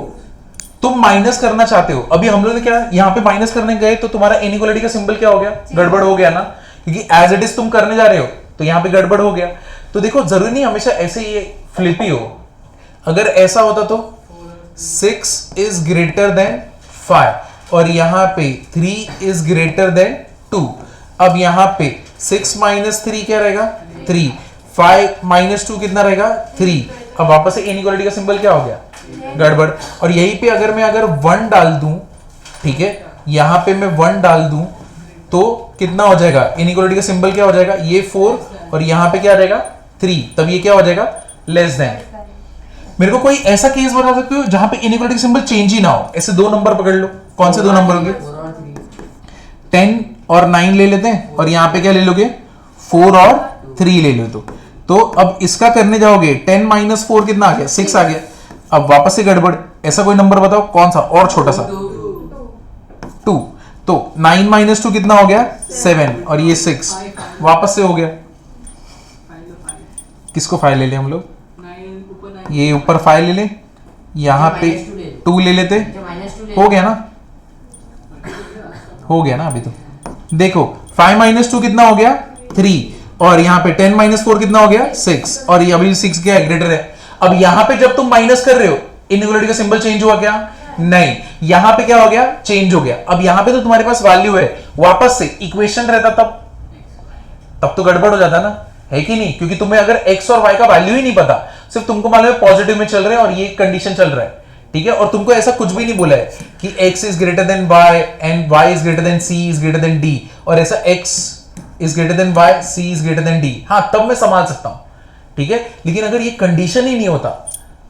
तुम माइनस करना चाहते हो, अभी हम लोग ने क्या यहां पे माइनस करने गए तो तुम्हारा इनइक्वालिटी का सिंबल क्या हो गया, गड़बड़ हो गया ना, क्योंकि एज इट इज तुम करने जा रहे हो तो यहां पे गड़बड़ हो गया। तो देखो जरूरी नहीं हमेशा ऐसे ही फ्लिप ही हो, अगर ऐसा होता तो 6 इज ग्रेटर देन 5 और यहां पे 3 इज ग्रेटर देन 2। अब यहां पे 6 - 3 क्या रहेगा, 3, 5 - 2 कितना रहेगा, 3। अब वापस से इनइक्वालिटी का सिंबल क्या हो गया, गड़बड़। और यहीं पे अगर मैं 1 डाल दूं, ठीक है, यहां पे मैं 1 डाल दूं तो कितना हो जाएगा, इनइक्वालिटी का सिंबल क्या हो जाएगा, ये 4 और यहां पे क्या रहेगा 3, तब ये क्या हो जाएगा, लेस देन। मेरे को कोई ऐसा केस बता सकते हो जहां पे इनइक्वालिटी सिंबल चेंज ही ना हो, ऐसे 2 नंबर पकड़ लो, कौन से 2 नंबर होंगे, 10 और 9 ले लेते हैं, और यहां पे क्या ले लोगे, 4 और 3 ले लो। तो अब इसका करने जाओगे, 10 - 4 कितना आ गया, 6 आ गया। अब वापस से गड़बड़, ऐसा कोई नंबर बताओ कौन सा और छोटा सा, 2। तो 9 माइनस 2 कितना हो गया 7 और ये 6 वापस से हो गया। किसको 5 ले ले हम लोग, ये ऊपर 5 ले ले, यहाँ पे 2 ले लेते, हो गया ना, हो गया ना। अभी तो देखो 5 माइनस 2 कितना हो गया 3 और यहाँ पे 10 माइनस 4 कितना हो गया 6 और ये अभी 6 क्या है ग्रेटर है। अब यहां पे जब तुम माइनस कर रहे हो इनइक्वालिटी का सिंबल चेंज हुआ क्या, नहीं, यहां पे क्या हो गया चेंज हो गया। अब यहां पे तो तुम्हारे पास वैल्यू है, वापस से इक्वेशन रहता तब तो गड़बड़ हो जाता ना, है कि नहीं, क्योंकि तुम्हें अगर x और y का वैल्यू ही नहीं पता, सिर्फ तुमको मालूम है पॉजिटिव में चल रहे हैं और ये कंडीशन चल रहा है, ठीक है, और तुमको ऐसा कुछ भी नहीं बोला है कि x is greater then y and y is greater than c is greater then d, और ऐसा x is greater then y c is greater then d, हाँ तब मैं संभाल सकता हूं, ठीक है। लेकिन अगर ये कंडीशन ही नहीं होता,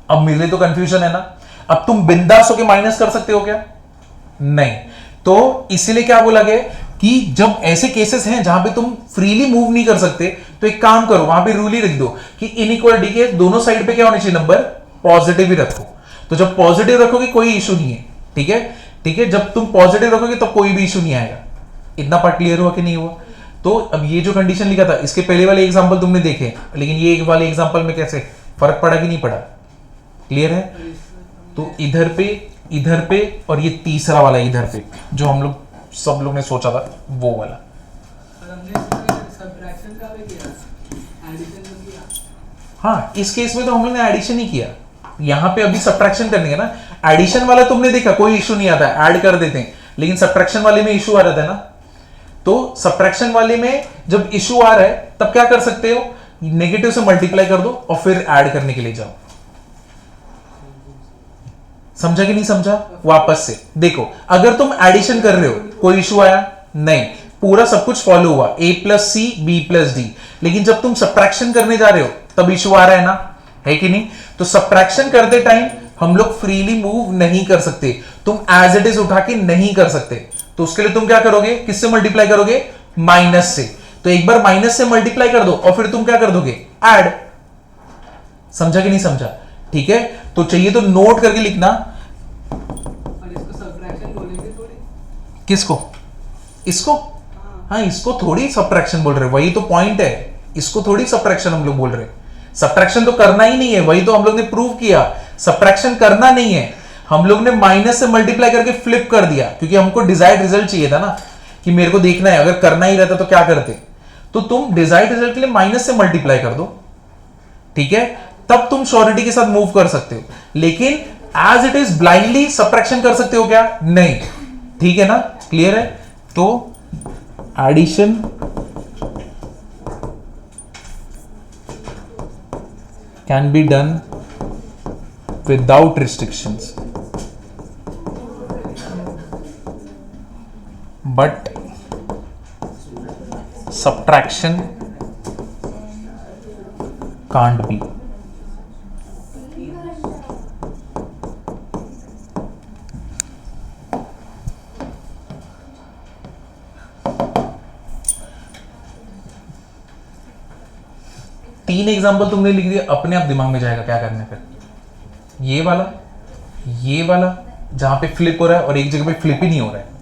अब मेरे लिए तो कंफ्यूजन है ना। अब तुम बिंदास होके माइनस कर सकते हो क्या, नहीं, तो इसीलिए क्या बोला गया कि जब ऐसे केसेस हैं जहां पे तुम फ्रीली मूव नहीं कर सकते, तो एक काम करो, वहां पे रूल ही रख दो कि इनइक्वालिटी के दोनों साइड पे क्या होने चाहिए नंबर, पॉजिटिव ही रखो। तो जब पॉजिटिव रखोगे कोई इशू नहीं है, ठीक है, ठीक है, जब तुम पॉजिटिव रखोगे तो कोई भी इशू नहीं आएगा। इतना पार्ट क्लियर हुआ कि नहीं हुआ। तो अब ये जो कंडीशन लिखा था, इसके पहले वाले एग्जांपल तुमने देखे, लेकिन ये वाले एग्जांपल में कैसे फर्क पड़ा कि नहीं पड़ा, क्लियर है। तो इधर पे और ये तीसरा वाला इधर पे जो हम लोग सब लोग ने सोचा था वो वाला, हाँ इस केस में तो हम लोग ने एडिशन ही किया, यहां पे अभी सब्ट्रैक्शन करनी है ना। एडिशन वाला तुमने देखा कोई इशू नहीं आता, ऐड कर देते हैं, लेकिन सब्ट्रैक्शन वाले में इशू आ रहा था ना। तो सब्ट्रैक्शन वाले में जब इशू आ रहा है तब क्या कर सकते हो, नेगेटिव से मल्टीप्लाई कर दो और फिर ऐड करने के लिए जाओ। समझा कि नहीं समझा, वापस से देखो, अगर तुम एडिशन कर रहे हो कोई इशू आया नहीं, पूरा सब कुछ फॉलो हुआ, a plus C B plus D, लेकिन जब तुम सब्ट्रैक्शन करने जा रहे हो तब इशू आ रहा है ना, है कि नहीं। तो सब्ट्रैक्शन करते टाइम हम लोग फ्रीली मूव नहीं कर सकते, तुम एज इट इज उठा के नहीं कर सकते, तो उसके लिए तुम क्या करोगे, किससे मल्टीप्लाई करोगे, माइनस से। तो एक बार माइनस से मल्टीप्लाई कर दो और फिर तुम क्या कर दोगे, ऐड। समझा कि नहीं समझा, ठीक है। तो चाहिए तो नोट करके लिखना। और इसको सब्ट्रैक्शन बोलेंगे थोड़ी, किसको, इसको, हाँ इसको थोड़ी सब्ट्रैक्शन बोल रहे, वही तो पॉइंट है, इसको थोड़ी सब्ट्रैक्शन हम लोग बोल रहे। सब्ट्रैक्शन तो करना ही नहीं है, वही तो हम लोग ने प्रूव किया, सब्ट्रैक्शन करना नहीं है, हम लोग ने माइनस से मल्टीप्लाई करके फ्लिप कर दिया, क्योंकि हमको डिजायर्ड रिजल्ट चाहिए था ना, कि मेरे को देखना है, अगर करना ही रहता तो क्या करते। तो तुम डिजायर्ड रिजल्ट के लिए माइनस से मल्टीप्लाई कर दो, ठीक है, तब तुम श्योरिटी के साथ मूव कर सकते हो। लेकिन as it is blindly subtraction कर सकते हो क्या, नहीं, ठीक है ना, क्लियर है। तो addition can be done without restrictions, but subtraction can't be. तीन एग्जांपल तुमने लिख दिया, अपने आप दिमाग में जाएगा क्या करने फिर। ये वाला जहां पे फ्लिप हो रहा है और एक जगह पे फ्लिप ही नहीं हो रहा है।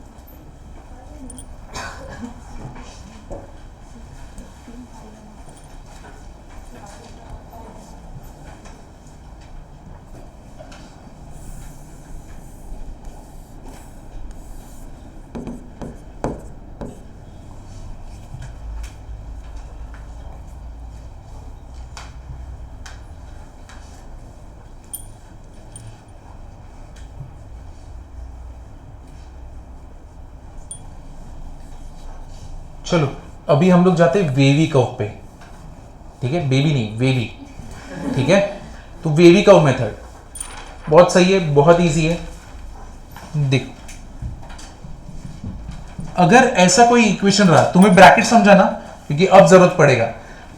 चलो अभी हम लोग जाते हैं वेवी कर्व पे, ठीक है, बेबी नहीं वेवी, ठीक है। तो वेवी कर्व मेथड बहुत सही है, बहुत इजी है। देखो अगर ऐसा कोई इक्वेशन रहा, तुम्हें ब्रैकेट समझा ना, क्योंकि अब जरूरत पड़ेगा,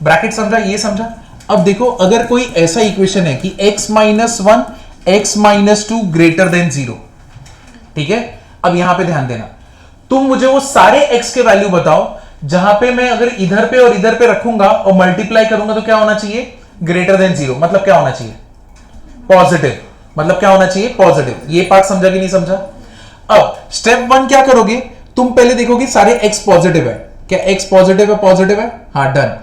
ब्रैकेट समझा, ये समझा। अब देखो अगर कोई ऐसा इक्वेशन है कि x minus 1 x minus 2 greater than 0, ठीक है। अब यहां पे ध्यान देना, तुम मुझे वो सारे x के वैल्यू बताओ जहां पे मैं अगर इधर पे और इधर पे रखूंगा और मल्टीप्लाई करूंगा तो क्या होना चाहिए, ग्रेटर देन 0, मतलब क्या होना चाहिए, पॉजिटिव, मतलब क्या होना चाहिए, पॉजिटिव। ये पार्ट समझा कि नहीं समझा। अब स्टेप 1 क्या करोगे, तुम पहले देखोगे सारे x पॉजिटिव है, क्या x पॉजिटिव है, हाँ डन।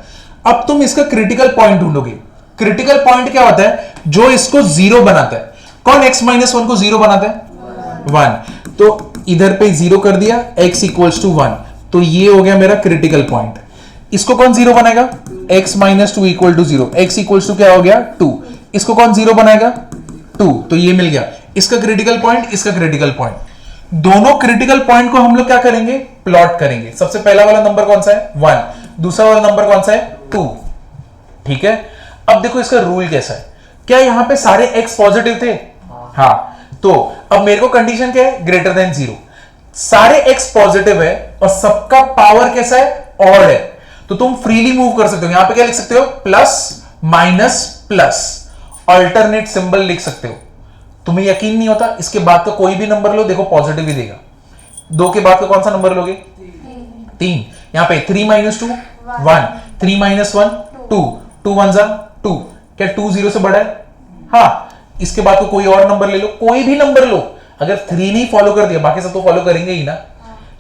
अब तुम इसका क्रिटिकल पॉइंट ढूंढोगे। क्रिटिकल पॉइंट क्या होता है, जो इसको जीरो बनाता है। कौन x माइनस 1 को जीरो बनाता है, 1। तो इधर पे जीरो कर दिया, x इक्वल्स टू 1, तो ये हो गया मेरा क्रिटिकल पॉइंट। इसको कौन जीरो बनाएगा, x minus 2 equal to 0, x equals to क्या हो गया 2। इसको कौन जीरो बनाएगा, 2, तो ये मिल गया इसका क्रिटिकल पॉइंट, इसका क्रिटिकल पॉइंट। दोनों क्रिटिकल पॉइंट को हम लोग क्या करेंगे, प्लॉट करेंगे। सबसे पहला वाला नंबर कौन सा है, 1, दूसरा वाला नंबर कौन सा है, 2, ठीक है। अब देखो इसका रूल कैसा है, क्या यहां पे सारे x पॉजिटिव थे, हाँ, तो अब मेरे को कंडीशन क्या है, ग्रेटर देन 0। सारे x पॉजिटिव है और सबका पावर कैसा है, ऑड है, तो तुम फ्रीली मूव कर सकते हो। यहां पे क्या लिख सकते हो, plus minus plus, alternate symbol लिख सकते हो। तुम्हें यकीन नहीं होता, इसके बाद का कोई भी नंबर लो, देखो पॉजिटिव ही देगा। 2 के बाद का कौन सा नंबर लोगे, 3। यहां पे 3 माइनस 2 1, 3 माइनस 1 2, 2 1 जा 2, क्या 2 0 से बड़ा है, हाँ। इसके बाद को कोई और नंबर ले लो, कोई भी नंबर लो। अगर 3 नहीं फॉलो कर दिया, बाकी सब तो फॉलो करेंगे ही ना।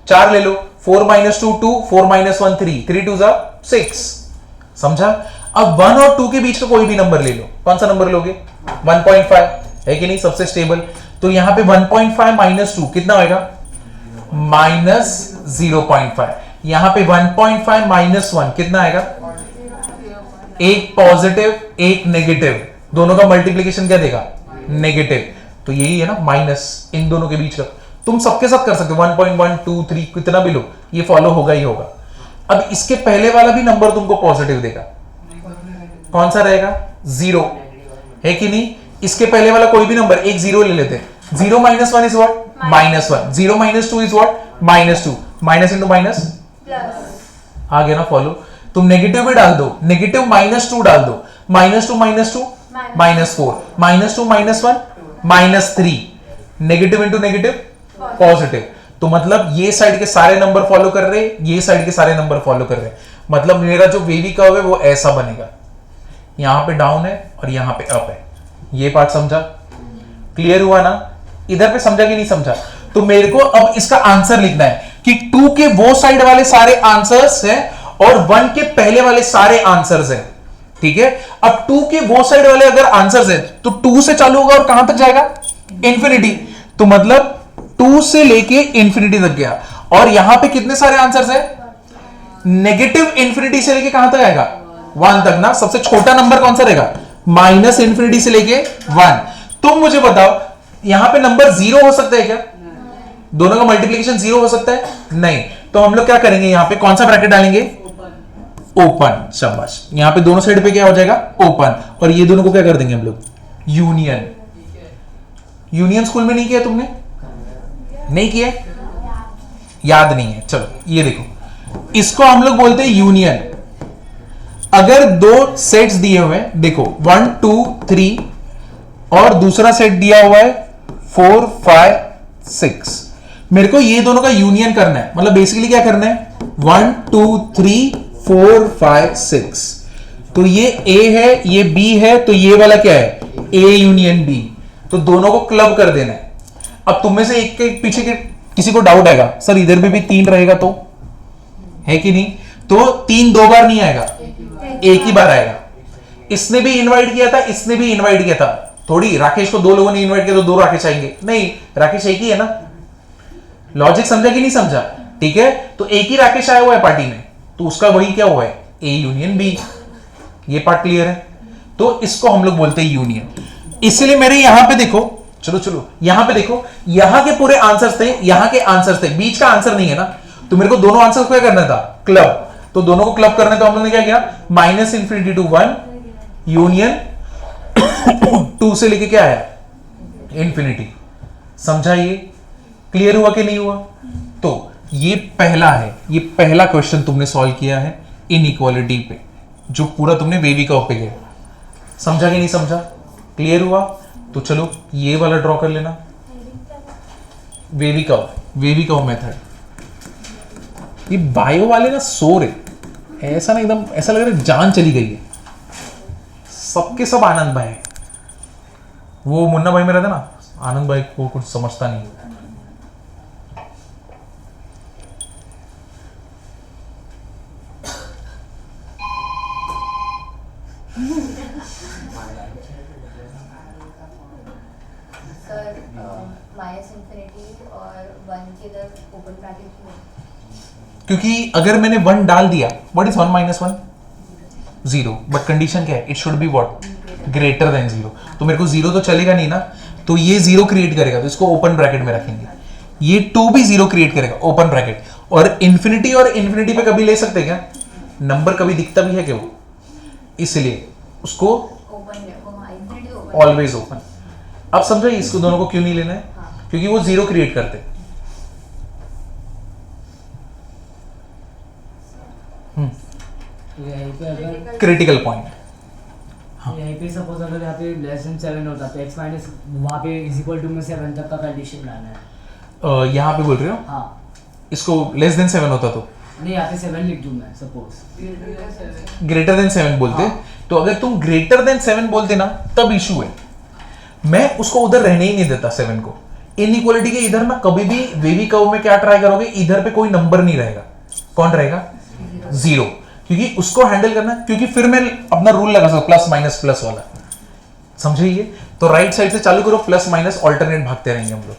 4 ले लो, 4 माइनस 2 2, 4 माइनस 1 3, 3 2 जा 6, समझा। अब 1 और 2 के बीच का कोई भी नंबर ले लो, कौन सा नंबर लोगे, 1.5 है कि नहीं, सबसे स्टेबल। तो यहां पे 1.5 माइनस 2 कितना होगा, माइनस 0.5। यहां पे 1.5 माइनस 1 कितना आएगा, एक पॉजिटिव एक नेगेटिव, दोनों का मल्टीप्लीकेशन क्या देगा, नेगेटिव। तो यही है ना माइनस, इन दोनों के बीच का। तुम सबके साथ कर सकते हो, 1.1 2 3 कितना भी लो, ये फॉलो होगा ही होगा। अब इसके पहले वाला भी नंबर तुमको पॉजिटिव देगा, कौन सा रहेगा, 0 है कि नहीं। इसके पहले वाला कोई भी नंबर, एक 0 ले लेते हैं। 0 minus 1 is what, minus 1। 0 minus 2 is what, minus 2। Minus into minus plus, आ गया ना फॉलो। तुम नेगेटिव भी डाल दो, नेगेटिव माइनस 2 डाल दो, minus 2 minus 2 minus 4, minus 2 minus 1 minus 3। Negative into negative positive. तो मतलब ये साइड के सारे नंबर फॉलो कर रहे, ये साइड के सारे नंबर फॉलो कर रहे। मतलब मेरा जो वेवी कर्व है वो ऐसा बनेगा, यहां पे डाउन है और यहां पे अप है। ये पार्ट समझा, क्लियर हुआ ना। इधर पे समझा कि नहीं समझा। तो मेरे को अब इसका आंसर लिखना है कि 2 के वो साइड वाले सारे आंसर्स हैं और 1 के पहले वाले सारे आंसर्स हैं, ठीक है। अब 2 के वो साइड वाले अगर आंसर्स हैं तो 2 से चालू होगा और कहां तक जाएगा, इंफिनिटी। तो मतलब 2 से लेके इंफिनिटी तक गया। और यहां पे कितने सारे आंसर्स हैं, नेगेटिव इंफिनिटी से लेके कहां तक आएगा, 1 तक ना। सबसे छोटा नंबर कौन सा रहेगा, माइनस इंफिनिटी से लेके 1। तुम मुझे बताओ यहां पे नंबर 0 हो सकता है क्या, दोनों का मल्टीप्लिकेशन 0 हो सकता है, नहीं। तो हम लोग क्या करेंगे, यहां पे कौन सा ब्रैकेट डालेंगे, ओपन। शाबाश, यहां पे दोनों साइड पे क्या हो जाएगा, ओपन। और ये दोनों को क्या कर देंगे हम लोग, यूनियन। यूनियन स्कूल में नहीं किया तुमने, नहीं किया, याद नहीं है, चलो ये देखो, इसको हम लोग बोलते हैं यूनियन। अगर 2 सेट्स दिए हुए हैं, देखो 1 2 3 और दूसरा सेट दिया हुआ है 4 5 6, मेरे को ये दोनों का यूनियन करना है। मतलब बेसिकली क्या करना है, 1 2 3 4 5 6। तो ये A है, ये B है, तो ये वाला क्या है, A यूनियन B। तो दोनों को क्लब कर देना है। अब तुम में से एक के पीछे के किसी को डाउट आएगा, सर इधर भी 3 रहेगा तो, है कि नहीं। तो 3 2 बार नहीं आएगा, एक ही बार आएगा। इसने भी इनवाइट किया था, इसने भी इनवाइट किया था। थोड़ी राकेश को 2 लोगों ने इनवाइट किया तो 2 राकेश आएंगे, नहीं, राकेश एक ही है ना। लॉजिक समझा कि नहीं समझा, ठीक है। तो एक ही राकेश आया हुआ है पार्टी में, तो उसका वही क्या हुआ है, A यूनियन B। ये पार्ट क्लियर है। तो इसको हम लोग बोलते हैं यूनियन। इसलिए मेरे यहां पे देखो, चलो यहां पे देखो, यहां के पूरे आंसर्स थे, यहां के आंसर्स थे, बीच का आंसर नहीं है ना। तो मेरे को दोनों आंसर क्या करना था, क्लब। तो दोनों को क्लब करने, तो हम लोगों ने क्या किया, माइनस इंफिनिटी टू 1 यूनियन 2 से लेके क्या आया, इंफिनिटी। समझा, ये क्लियर हुआ कि नहीं हुआ। तो ये पहला है, ये पहला क्वेश्चन तुमने सॉल्व किया है इनइक्वालिटी पे, जो पूरा तुमने वेवी कर्व पे किया। समझा कि नहीं समझा, क्लियर हुआ। तो चलो ये वाला ड्रॉ कर लेना, वेवी कर्व मेथड। ये बायो वाले ना सो रहे, ऐसा ना, एकदम ऐसा लग रहा है जान चली गई है। सबके सब आनंद भाई, वो मुन्ना भाई में रहता ना, आनंद भाई को कुछ समझता नहीं। सर माइनस इंफिनिटी और 1 के इधर ओपन ब्रैकेट क्यों? क्योंकि अगर मैंने 1 डाल दिया, what is 1 minus 1? 0, but condition क्या है? It should be what? Greater than 0। तो मेरे को 0 तो चलेगा नहीं ना, तो ये 0 क्रिएट करेगा, तो इसको ओपन ब्रैकेट में रखेंगे। ये 2 भी 0 क्रिएट करेगा, ओपन ब्रैकेट। और इन्फिनिटी पे कभी ले सकते हैं क्या? नंबर कभी दिखता भी है क्या वो? इसलिए उसको ओपन है वो, हाँ इंफिनिटी ओपन। Always open. अब समझो इसको दोनों को क्यों नहीं लेना है? हाँ। क्योंकि वो 0 क्रिएट करते हैं। तो यहीं पे अगर क्रिटिकल पॉइंट। हाँ। यहीं पे सपोज अगर यहाँ पे लेस देन 7 होता तो x माइनस वहाँ पे इज इक्वल टू में 7 तक का कंडीशन लाना है। यहाँ पे बोल रहे हो हाँ इसको लेस देन 7 होता तो नहीं, यहाँ पे 7 लिख दूँ मैं सपोज। ग्रेटर देन 7 बोलते। हाँ। तो अगर तुम ग्रेटर देन 7 बोलते ना, तब इशू है। मैं उसको उधर रहने ही नहीं देता 7 को। इनइक्वालिटी के इधर ना कभी भी वेवी कर्व में क्या ट्राई करोगे, इधर पे कोई नंबर नहीं रहेगा। कौन रहेगा? 0। क्योंकि उसको हैंडल करना, क्योंकि फिर मैं अपना रूल लगा सकता प्लस माइनस प्लस वाला। समझे ये? तो राइट साइड से चालू करो, प्लस माइनस ऑल्टरनेट भागते रहेंगे हम लोग।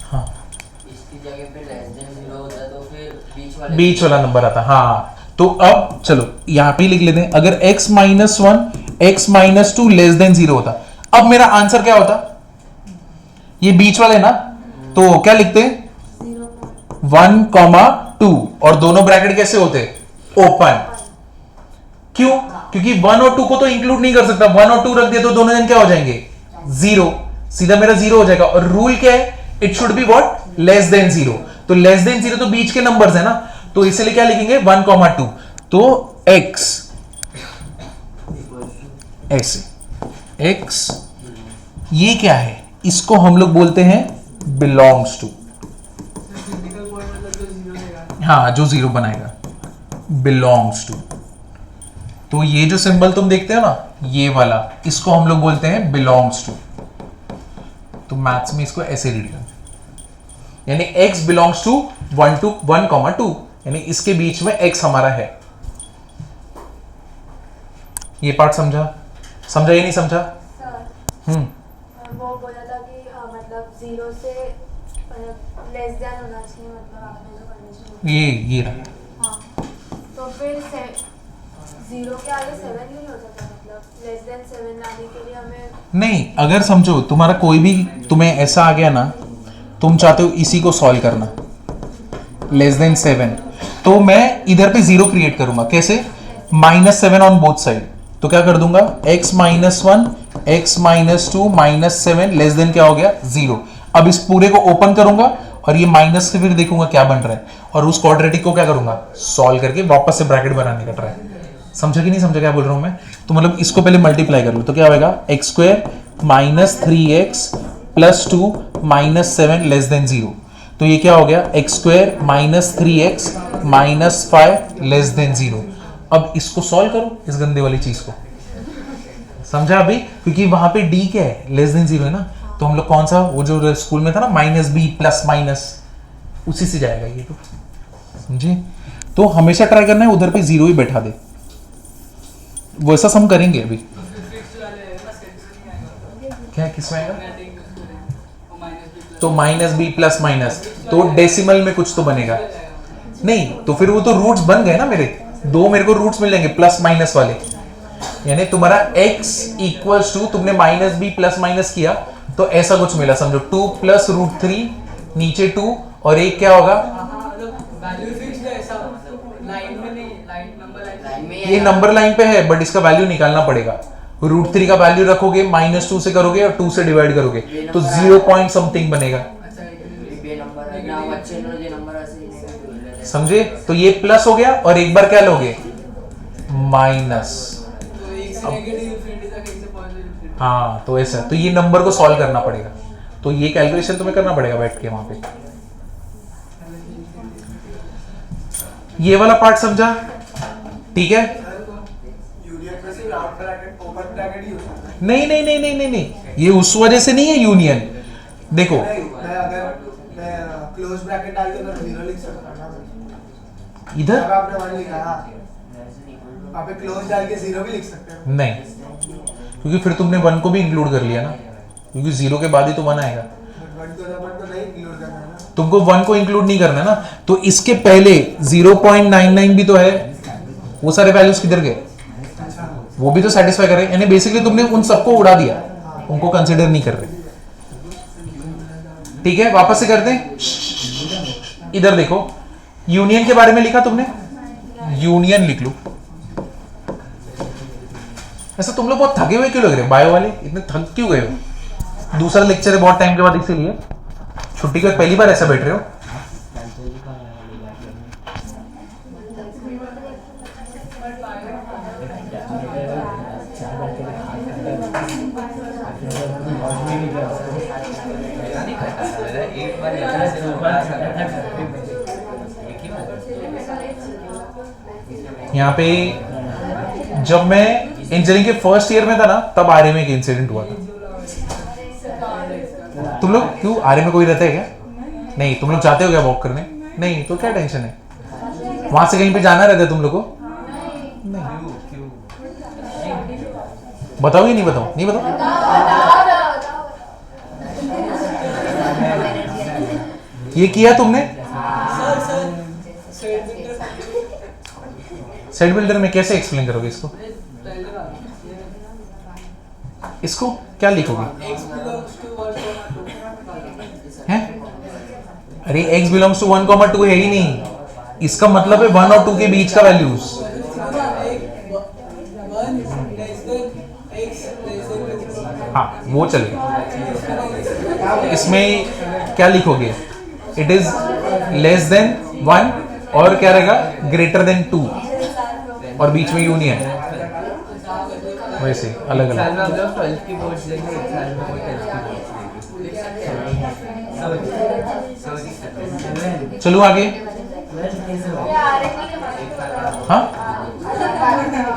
हाँ, इसकी जगह पे लेस देन 0 होता तो फिर बीच वाला नंबर आता। हाँ, तो अब चलो यहां पे लिख लेते हैं। अगर x minus 1 x minus 2 less then 0 होता, अब मेरा आंसर क्या होता? ये बीच वाले ना, तो क्या लिखते हैं? 1,2 और दोनों ब्रैकेट कैसे होते? ओपन। क्यों? क्योंकि 1 और 2 को तो इंक्लूड नहीं कर सकता। 1 और 2 रख दिया तो दोनों जन क्या हो जाएंगे? 0। सीधा मेरा 0 हो जाएगा। और रूल क्या है? It should be what? Less than 0। तो लेस देन 0 तो बीच के नंबर्स है ना, तो इसलिए क्या लिखेंगे? 1,2। तो x ऐसे x, ये क्या है? इसको हम लोग बोलते हैं बिलोंग्स टू। क्रिटिकल पॉइंट मतलब जो 0 देगा। हाँ, जो 0 बनाएगा बिलोंग्स टू। तो ये जो सिंबल तुम देखते हो ना, ये वाला, इसको हम लोग बोलते हैं बिलोंग्स टू। तो मैथ्स में इसको ऐसे रीड करते हैं, यानी x बिलोंग्स टू 1,2 यानी इसके बीच में x हमारा है। ये पार्ट समझा? समझा या नहीं समझा? सर वो बोला था कि मतलब 0 से लेस देन होना चाहिए, मतलब आपने जो कंडीशन ये रहा। हाँ, तो फिर 0 के आगे 7 नहीं हो सकता, मतलब लेस देन 7 लाने के लिए हमें नहीं, अगर समझो तुम्हारा कोई भी तुम्हें ऐसा आ गया ना, तुम चाहते हो इसी को सॉल्व करना लेस देन 7, तो मैं इधर पे 0 क्रिएट करूंगा। कैसे? -7 ऑन बोथ साइड। तो क्या कर दूंगा? x minus 1 x minus 2 -7 less than क्या हो गया? 0। अब इस पूरे को ओपन करूंगा और ये माइनस से फिर देखूंगा क्या बन रहा है, और उस क्वाड्रेटिक को क्या करूंगा? सॉल्व करके वापस से ब्रैकेट बनाने का ट्राई। समझा कि नहीं समझा क्या बोल रहा हूं मैं? तो मतलब इसको पहले मल्टीप्लाई कर लो तो क्या होगा? x² minus 3x plus 2 -7 less than 0। तो ये क्या हो गया? x² minus 3x minus 5 less than 0। अब इसको सॉल्व करो, इस गंदे वाली चीज को। समझा अभी? क्योंकि वहां पे d क्या है? लेस देन 0 है ना। तो हम लोग कौन सा, वो जो स्कूल में था ना, -b प्लस माइनस, उसी से जाएगा ये। तो समझे? तो हमेशा ट्राई करना है उधर पे 0 ही बैठा दे। वैसा हम करेंगे अभी। तो फिर फिक्स वाले है ना, सेट में नहीं आएगा। क्या किसमें आएगा? मैटिंग यूज करें और माइनस भी प्लस। तो -b प्लस माइनस, तो डेसिमल में कुछ तो बनेगा। नहीं, तो फिर वो तो रूट्स बन गए ना मेरे। 2 मेरे को रूट्स मिल जाएंगे प्लस माइनस वाले। यानी तुम्हारा x इक्वल्स टू, तुमने -b प्लस माइनस किया तो ऐसा कुछ मिला। समझो 2 प्लस √3, नीचे 2 और एक क्या होगा? हाँ, मतलब वैल्यू फिक्स्ड है ऐसा, लाइन में नहीं, लाइन नंबर लाइन में। ये नंबर लाइन पे है, बट इसका वैल्यू निकालना पड़ेगा। √3 का वैल्यू रखोगे, -2 से करोगे और 2 से डिवाइड करोगे तो 0 पॉइंट समथिंग बनेगा। अच्छा, ये नंबर है ना, अच्छे नो ये नंबर ऐसे ही समझे? तो ये प्लस हो गया और एक बार क्या लोगे? माइनस। तो एक से नेगेटिव इंफिनिटी तक, एक से पॉजिटिव। हाँ, तो ऐसा। तो ये नंबर को सॉल्व करना पड़ेगा। तो ये कैलकुलेशन तुम्हें करना पड़ेगा बैठ के वहां पे। ये वाला पार्ट समझा? ठीक है? यूनियन में सिर्फ राउंड ब्रैकेट ओपन ब्रैकेट ही होता है। नहीं नहीं नहीं नहीं नहीं नहीं, ये उस वजह से नहीं है यूनियन। देखो नहीं, मैं अगर मैं क्लोज ब्रैकेट डाल के अगर 0 लिख सकता हूं ना, इधर अब आपने 1 लिखा है, आप क्लोज डाल के 0 भी लिख सकते हैं। नहीं, क्योंकि फिर तुमने 1 को भी इंक्लूड कर लिया ना। क्योंकि 0 के बाद ही तो 1 आएगा। वन को तो नहीं इंक्लूड करना है ना। तुमको 1 को इंक्लूड नहीं करना है ना, तो इसके पहले 0.99 भी तो है, वो सारे वैल्यूज किधर गए? वो भी तो सेटिस्फाई कर रहे हैं, यानी बेसिकली तुमने उन सबको उड़ा दिया, उनको कंसिडर नहीं कर रहे। ठीक है, वापस से करते हैं। इधर देखो, यूनियन के बारे में लिखा तुमने, यूनियन लिख लो। ऐसा तुम लोग बहुत थके हुए क्यों लग रहे हो बायो वाले, इतने थक क्यों गए हो? दूसरा लेक्चर है बहुत टाइम के बाद, इसीलिए छुट्टी के बाद पहली बार ऐसा बैठ रहे हो। यहाँ पे जब मैं इंजीनियरिंग के फर्स्ट ईयर में था ना, तब आर्य में एक इंसिडेंट हुआ था। तुम लोग क्यों, आर्य में कोई रहता है क्या? नहीं। तुम लोग जाते हो क्या वॉक करने? नहीं। तो क्या टेंशन है, वहां से कहीं पे जाना रहता है तुम लोग को? नहीं। बताओ या नहीं बताओ? नहीं बताओ। ये किया तुमने सेट बिल्डर में? कैसे एक्सप्लेन करोगे इसको? इसको क्या लिखोगे? हैं? अरे x बिलोंग्स टू 1,2 है ही नहीं, इसका मतलब है 1 और 2 के बीच का वैल्यूज। हाँ, वो चलेगा। इसमें क्या लिखोगे? इट इज लेस देन 1 और क्या रहेगा? ग्रेटर देन 2 और बीच में यूनियन। वैसे अलग अलग। चलो आगे। हाँ,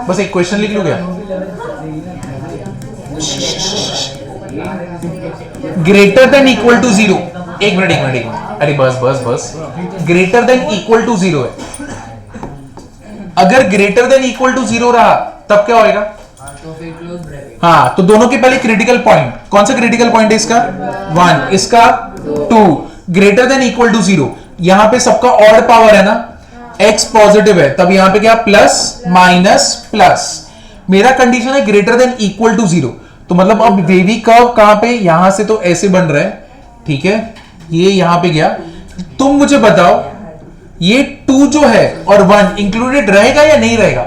बस एक क्वेश्चन लिख लूँ क्या? Greater than equal to 0। एक मिनट। अरे बस। ग्रेटर देन इक्वल टू 0 है। अगर ग्रेटर देन इक्वल टू 0 रहा तब क्या होएगा? तो फिर क्लोज ब्रैकेट। हाँ, तो दोनों के पहले क्रिटिकल पॉइंट, कौन सा क्रिटिकल पॉइंट है इसका? 1, इसका 2। ग्रेटर देन इक्वल टू 0, यहां पे सबका ऑड पावर है ना, x पॉजिटिव है, तब यहां पे क्या? Plus minus plus. मेरा कंडीशन है ग्रेटर देन इक्वल टू 0, तो मतलब अब वेवी कर्व कहां पे? यहां से तो ऐसे बन रहा है, ठीक है, ये यहां पे गया। तुम मुझे बताओ, ये 2 जो है और 1 इंक्लूडेड रहेगा या नहीं रहेगा?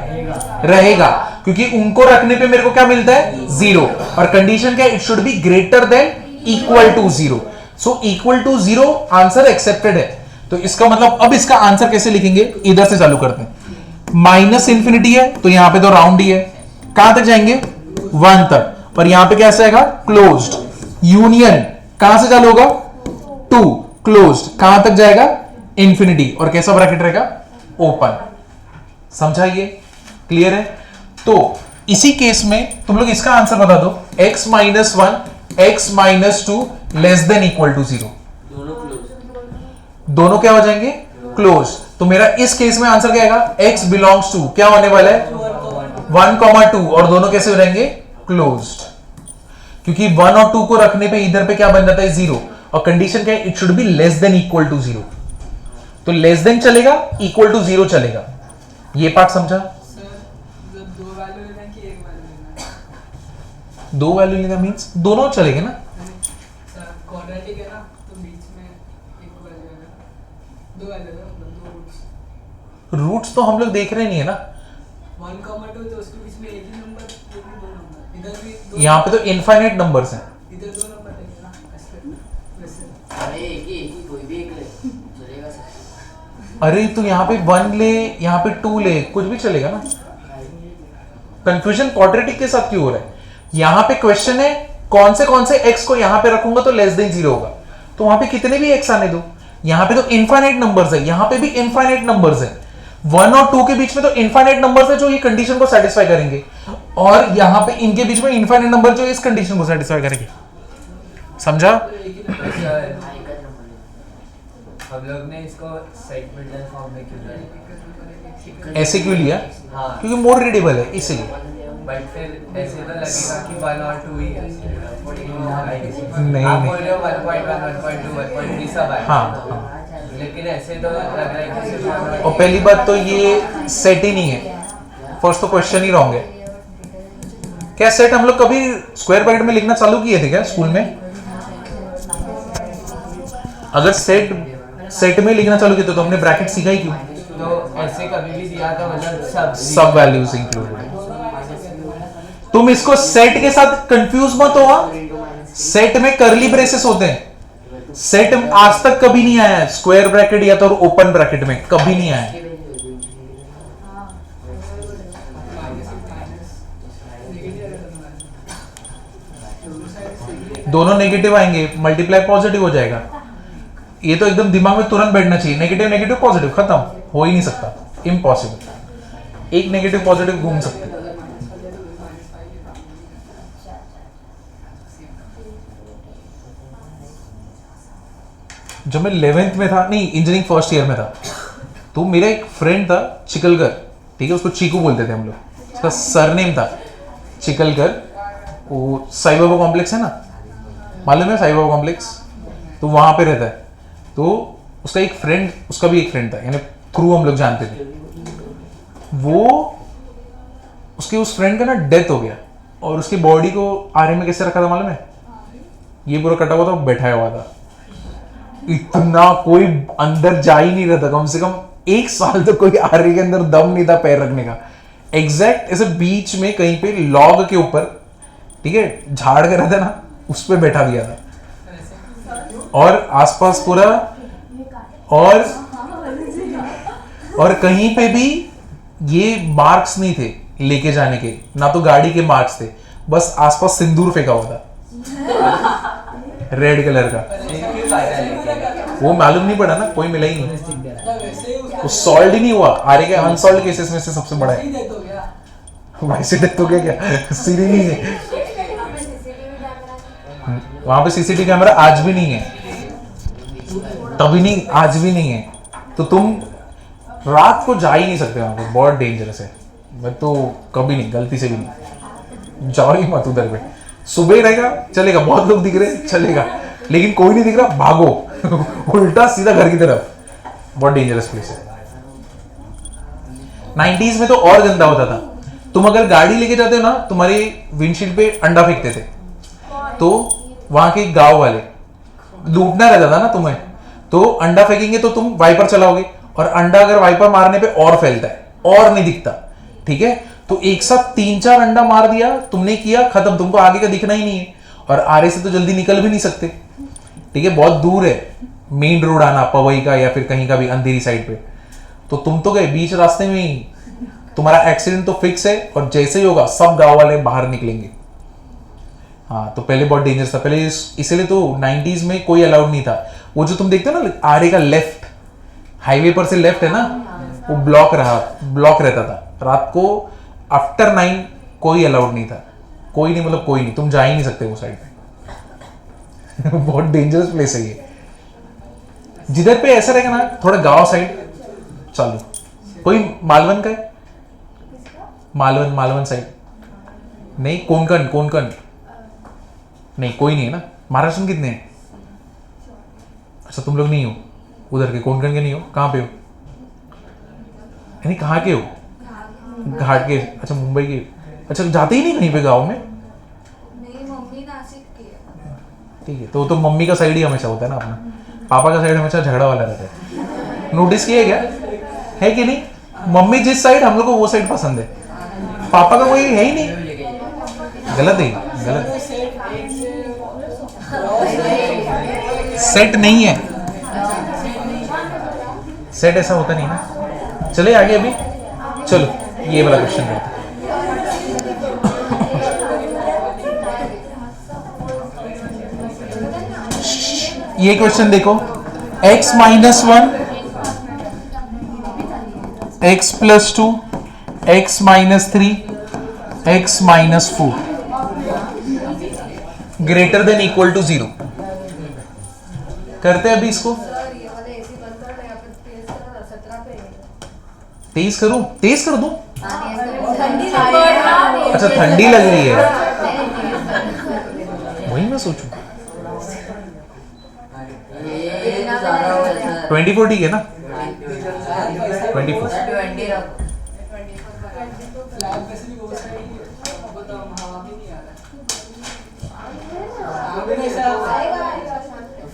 रहेगा, क्योंकि उनको रखने पे मेरे को क्या मिलता है? 0। और कंडीशन क्या है? It should be greater than equal to 0। So equal to 0 answer accepted है। तो इसका मतलब अब इसका आंसर कैसे लिखेंगे? इधर से चालू करते हैं। माइनस इंफिनिटी है तो यहां पे तो राउंड ही है, कहां तक जाएंगे? 1 तक। पर यहां पे कैसे आएगा? क्लोज्ड। यूनियन कहां से चालू होगा? 2। क्लोज्ड कहां तक जाएगा? इंफिनिटी। और कैसा ब्रैकेट रहेगा? ओपन। समझा? ये क्लियर है? तो इसी केस में तुम लोग इसका आंसर बता दो। x minus 1, x minus 2 less than equal to 0। दोनों क्लोज। दोनों क्या हो जाएंगे? क्लोज। तो मेरा इस केस में आंसर क्या आएगा? x बिलोंग्स टू क्या होने वाला है? 1,2। और दोनों कैसे हो जाएंगे? क्लोज्ड। क्योंकि 1 और 2 को रखने पे इधर पे क्या बन जाता है? 0। और कंडीशन क्या है? It should be less than equal to 0। तो लेस देन चलेगा, इक्वल टू 0 चलेगा। ये पार्ट समझा? दो वैल्यू लेना कि एक वैल्यू लेना? 2 वैल्यू लेना मींस दोनों चलेंगे ना। सर क्वाड्रेटिक है ना, तो बीच में एक वैल्यू है ना, दो वैल्यू है, मतलब दो रूट्स। रूट्स तो हम लोग देख रहे नहीं है ना। 1,2 तो उसके बीच में एक ही नंबर, इधर भी दो नंबर, इधर भी दो। यहाँ पे तो इनफाइनाइट नंबर्स हैं। इधर दो नंबर है ना, ऐसे वैसे। अरे एक ही कोई भी एक ले चलेगा सर। अरे तो यहाँ पे 1 ले, यहाँ पे 2 ले, कुछ भी चलेगा ना। कंफ्यूजन क्वाड्रेटिक के साथ क्यों हो रहा है? यहाँ पे क्वेश्चन है कौन से x को यहाँ पे रखूंगा तो लेस देन 0 होगा। तो वहां पे कितने भी x आने दो, यहाँ पे तो इनफाइनाइट नंबर्स है, यहाँ पे भी इनफाइनाइट नंबर्स है। 1 और 2 के बीच में तो इनफाइनाइट नंबर्स है जो ये कंडीशन को सेटिस्फाई करेंगे, और यहाँ पे इनके बीच में इनफाइनाइट नंबर जो इस कंडीशन को सेटिस्फाई करेंगे। समझा? हम लोग ने इसको सेट बिल्डर फॉर्म में क्यों लिया? ऐसे क्यों लिया? हाँ। क्योंकि मोर रीडेबल है, इसीलिए। बट फिर ऐसे तो लगेगा कि 1 और 2 ही है। नहीं, आप नहीं। बोल रहे हो 1.1 1.2 1.3 सब है। हाँ। लेकिन ऐसे तो लग रहा है कि सिर्फ 1 और और पहली बात तो ये सेट ही नहीं है, फर्स्ट तो क्वेश्चन ही रॉन्ग है। क्या सेट हम लोग कभी स्क्वायर ब्रैकेट में लिखना चालू किए थे क्या स्कूल में? अगर सेट में लिखना चालू किए तो हमने ब्रैकेट सीखा ही क्यों? तो ऐसे कभी भी दिया तो मतलब सब वैल्यूज इंक्लूडेड है। तुम इसको सेट के साथ कंफ्यूज मत हो। सेट में कर्ली ब्रेसेस होते हैं। सेट आज तक कभी नहीं आया है स्क्वायर ब्रैकेट या तो ओपन ब्रैकेट में, कभी नहीं आया है। दोनों नेगेटिव आएंगे, मल्टीप्लाई पॉजिटिव हो जाएगा। ये तो एकदम दिमाग में तुरंत बैठना चाहिए, नेगेटिव नेगेटिव पॉजिटिव खत्म, हो ही नहीं सकता, इम्पॉसिबल। एक नेगेटिव पॉजिटिव घूम सकते हैं। जब मैं 11th में था, नहीं इंजीनियरिंग फर्स्ट ईयर में था, तो मेरा एक फ्रेंड था चिकलकर, ठीक है, उसको चीकू बोलते थे हम लोग, उसका सरनेम था चिकलकर। वो साई बाबा कॉम्प्लेक्स है ना, मालूम है साई बाबा कॉम्प्लेक्स, तो वहां पे रहता है। तो उसका एक फ्रेंड, उसका भी एक फ्रेंड था, यानी थ्रू हम लोग जानते थे। वो उसके उस फ्रेंड का ना डेथ हो गया, और उसकी बॉडी को आरे में कैसे रखा था मालूम है? ये पूरा कटा हुआ था, बैठाया हुआ था। इतना कोई अंदर जा ही नहीं रहा था, कम से कम 1 साल तो कोई आरे के अंदर दम नहीं था पैर रखने का। एग्जैक्ट ऐसे बीच में कहीं पे लॉग के ऊपर, ठीक है, झाड़ के रहता ना, उस पे बैठा दिया था। और आसपास पूरा और कहीं पे भी ये मार्क्स नहीं थे लेके जाने के, ना तो गाड़ी के मार्क्स थे, बस आसपास सिंदूर फेंका हुआ था रेड कलर का। वो मालूम नहीं पड़ा ना, कोई मिला ही नहीं, वो सॉल्व ही नहीं हुआ। आरे के अनसॉल्व केसेस में से सबसे बड़ा है। वैसे डेथ हो गया क्या? सीधी नहीं है वहां पे। सीसीटीवी कैमरा आज भी नहीं है, तभी नहीं, आज भी नहीं है। तो तुम रात को जा ही नहीं सकते वहां पे, बहुत डेंजरस है। मैं तो कभी नहीं, गलती से भी नहीं, जाओ ही मत उधर पे। सुबह रहेगा चलेगा, बहुत लोग दिख रहे चलेगा, लेकिन कोई नहीं दिख रहा, भागो उल्टा सीधा घर की तरफ। बहुत डेंजरस प्लेस है। 90s में तो और गंदा होता था। तुम अगर गाड़ी लेके जाते हो ना, तुम्हारे विंडशील्ड पे अंडा फेंकते थे, तो वहां के गांव वाले, लूटना रहता था ना तुम्हें, तो अंडा फेंकेंगे तो तुम वाइपर चलाओगे, और अंडा अगर वाइपर मारने पे और फैलता है और नहीं दिखता, ठीक है। तो एक साथ 3-4 अंडा मार दिया तुमने, किया खत्म, तुमको आगे का दिखना ही नहीं है, और आरे से तो जल्दी निकल भी नहीं सकते, ठीक है, बहुत दूर है मेन रोड आना, पवई का या फिर कहीं का भी अंधेरी साइड पे। तो तुम तो गए बीच रास्ते में ही, तुम्हारा एक्सीडेंट तो फिक्स है, और जैसे ही होगा सब गांव वाले बाहर निकलेंगे। हाँ, तो पहले बहुत डेंजरस था पहले, इसीलिए तो 90s में कोई अलाउड नहीं था। वो जो तुम देखते हो ना आरे का लेफ्ट, हाईवे पर से लेफ्ट है ना, वो ब्लॉक रहता था। रात को आफ्टर 9 कोई अलाउड नहीं था, कोई नहीं, मतलब कोई नहीं, तुम जा ही नहीं सकते वो साइड पे बहुत डेंजरस प्लेस है ये। जिधर पे ऐसा रहेगा ना, थोड़ा गांव साइड चालू। कोई मालवन का है? मालवन साइड नहीं, कोंकण नहीं, कोई नहीं है ना। महाराष्ट्र में कितने हैं? अच्छा, तुम लोग नहीं हो उधर के, कोंकण के नहीं हो, कहाँ पे हो? यानी कहाँ के हो? घाट के। अच्छा, मुंबई के। अच्छा, जाते ही नहीं कहीं पे गाँव में? मेरी मम्मी नासिक की है। ठीक है, तो मम्मी का साइड ही हमेशा होता है ना अपना, पापा का साइड हमेशा झगड़ा वाला रहता है। नोटिस किया क्या है कि नहीं? मम्मी जिस साइड, हम लोग को वो साइड पसंद है, पापा का कोई है ही नहीं। गलत है, गलत। सेट नहीं है, सेट ऐसा होता नहीं ना। चले आगे, अभी चलो ये वाला क्वेश्चन करते हैं। ये क्वेश्चन देखो, x - 1 x + 2 x - 3 x - 4 greater than equal to 0 करते हैं अभी इसको। सर ये वाला एसी बंद कर दो, या फिर तेज करो ना, 17 पे है। तेज करूं? तेज कर दूं? अच्छा ठंडी लग रही है, वही मैं सोचूं। ये तो ज़्यादा हो जाता है। 24 ठीक है ना? 24 20 रखो। फ्लैग वैसे भी वो सही बताओ, हवा भी नहीं आ रहा हवा भी नहीं सर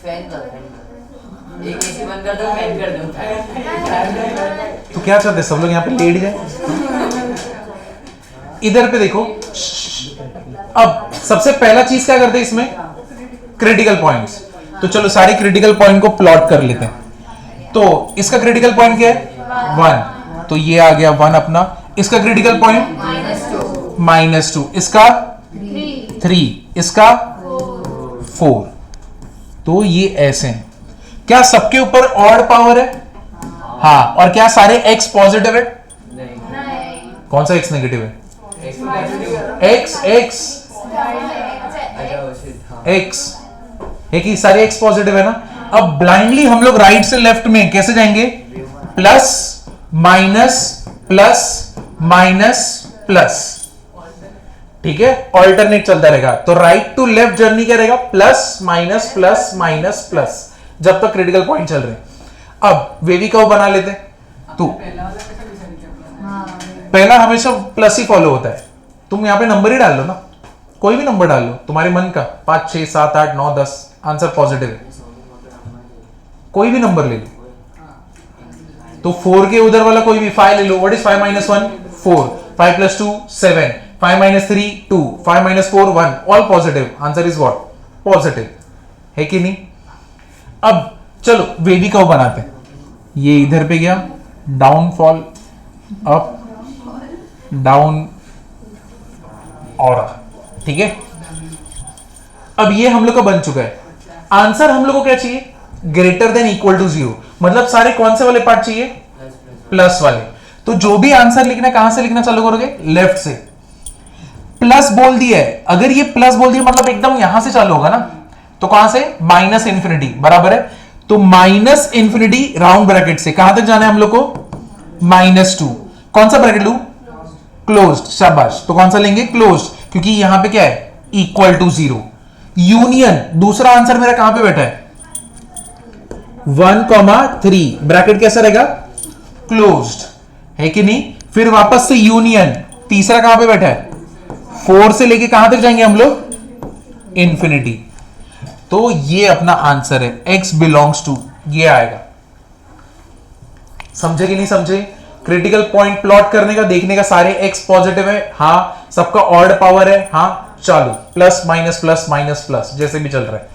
फैन कर, एक एसी बंद कर दो, फैन कर दो। तो क्या चाहते हैं सब लोग यहाँ पे लेट जाए? इधर पे देखो, अब सबसे पहला चीज क्या करते हैं इसमें? Critical points. तो चलो सारे क्रिटिकल पॉइंट को प्लॉट कर लेते हैं। तो इसका क्रिटिकल पॉइंट क्या है? 1, तो ये आ गया 1 अपना। इसका क्रिटिकल पॉइंट -2, इसका 3, इसका 4। तो ये ऐसे हैं। क्या सबके ऊपर ऑड पावर है? हाँ। और क्या सारे x पॉजिटिव है? कौन सा x नेगेटिव है? x है कि सारे x पॉजिटिव है ना। अब ब्लाइंडली हम लोग राइट से लेफ्ट में कैसे जाएंगे? Plus minus plus minus plus, ठीक है, ऑल्टरनेट चलता रहेगा। तो राइट टू लेफ्ट जर्नी क्या रहेगा? Plus minus plus minus plus, जब तक क्रिटिकल पॉइंट चल रहे हैं। अब वेवी कर्व बना लेते हैं। तो पहला वाला कैसे डिसाइड किया? पहला हमेशा प्लस ही फॉलो होता है। तुम यहाँ पे नंबर ही डाल लो ना, कोई भी नंबर डाल लो तुम्हारे मन का, 5 6 7 8 9 10, आंसर पॉजिटिव है, कोई भी नंबर ले लो। तो 4 के उधर वाला कोई भी 5 ले लो। What is 5 - 1? 4। 5 + 2 7, 5 - 3 2, 5 - 4 1, all positive. Answer is what? Positive है कि नहीं? अब चलो वेवी कर्व बनाते हैं। ये इधर पे गया, डाउनफॉल, अप डाउन और, ठीक है। अब ये हम लोग का बन चुका है। आंसर हम लोग को क्या चाहिए? Greater than equal to 0। मतलब सारे कौन से वाले पार्ट चाहिए? प्लस वाले। तो जो भी आंसर लिखना, कहां से लिखना चालू करोगे? लेफ्ट से। प्लस बोल दिया है, अगर ये प्लस बोल दिया मतलब एकदम यहां से चालू होगा ना। तो कहां से? -∞, बराबर है। तो -∞ राउंड ब्रैकेट से कहां तक जाना है हम लोग को? -2। कौन सा ब्रैकेट लूं? क्लोज्ड। शाबाश। तो कौन सा लेंगे? क्लोज्ड, क्योंकि यहां पे क्या है? Equal to 0। यूनियन, दूसरा आंसर मेरा कहां पे बैठा है? 1,3। ब्रैकेट कैसा रहेगा? क्लोज्ड, है कि नहीं? फिर वापस से यूनियन, तीसरा कहां पे बैठा है? 4 से लेके कहां तक जाएंगे हम लोग? इंफिनिटी। तो ये अपना आंसर है, x बिलोंग्स टू, ये आएगा। समझे कि नहीं समझे? क्रिटिकल पॉइंट प्लॉट करने का, देखने का सारे x पॉजिटिव है, हाँ, सबका ऑड पावर है, हाँ, चालू, plus minus plus minus plus, जैसे भी चल रहा है।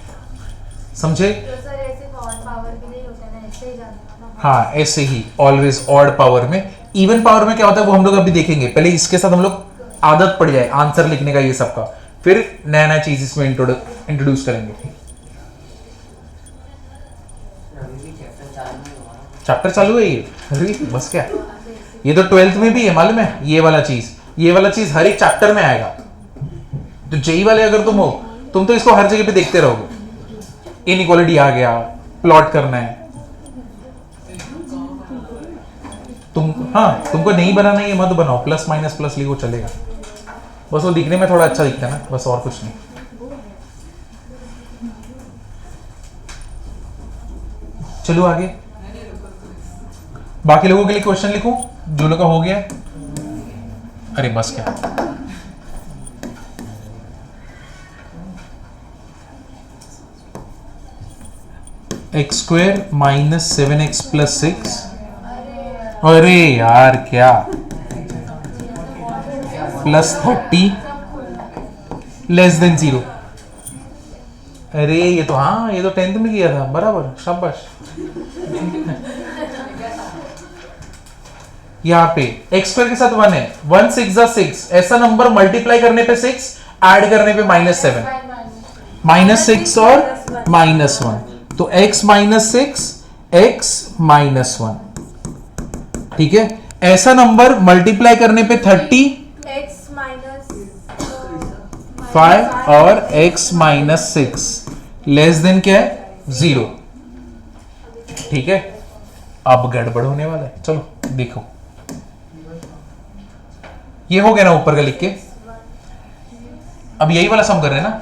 समझे? तो सर ऐसे ऑड पावर के लिए होता है ना, ऐसे ही जाना ना। हाँ, ऐसे ही ऑलवेज ऑड पावर में। इवन पावर में क्या होता है वो हम लोग अभी देखेंगे। पहले इसके साथ हम लोग आदत पड़ जाए आंसर लिखने का, ये सबका, फिर नया नया चीज इसमें इंट्रोड्यूस करेंगे। चैप्टर चालू है ये? अरे बस क्या, ये तो 12th में भी है, मालूम है? ये वाला चीज हर एक चैप्टर में आएगा। तो जेई वाले अगर तुम हो, तुम तो इसको हर जगह पे देखते रहोगे। इनइक्वालिटी आ गया, प्लॉट करना है तुमको नहीं बनाना है, ये मत बनाओ, प्लस माइनस प्लस लिखो, चलेगा। बस वो दिखने में थोड़ा अच्छा दिखता है ना, बस, और कुछ नहीं। चलो आगे, बाकी लोगों के लिए क्वेश्चन लिखो जो लोगों का हो गया। अरे बस क्या, x² - 7x + 6। अरे यार क्या, +30 < 0। अरे ये तो, हाँ, ये तो 10th में किया था, बराबर, शाबाश। यहाँ पे x² के साथ 1 है, 1 6 = 6, ऐसा नंबर मल्टीप्लाई करने पे 6, ऐड करने पे -7, -6 और -1, तो x - 6 x -1, ठीक है। ऐसा नंबर मल्टीप्लाई करने पे 30, x - 5 और x - 6 लेस देन क्या है? 0, ठीक है। अब गड़बड़ होने वाला है, चलो देखो। ये हो गया ना ऊपर का लिख के। अब यही वाला सम कर रहे हैं ना।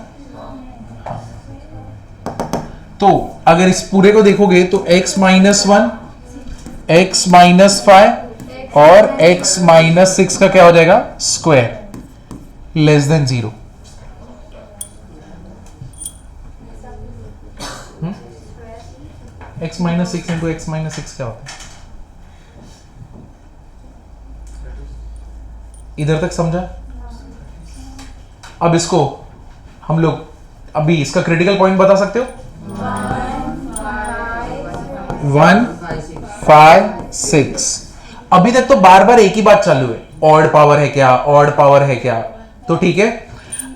तो अगर इस पूरे को देखोगे तो x माइनस 1, x माइनस 5 और x माइनस 6 का क्या हो जाएगा square less than 0। x minus 6 into x minus 6 क्या होता है? इधर तक समझा? अब इसको हम लोग अभी इसका क्रिटिकल पॉइंट बता सकते हो? 1 5 6। अभी तक तो बार बार एक ही बात चालू है, ऑड पावर है क्या, ऑड पावर है क्या। तो ठीक है,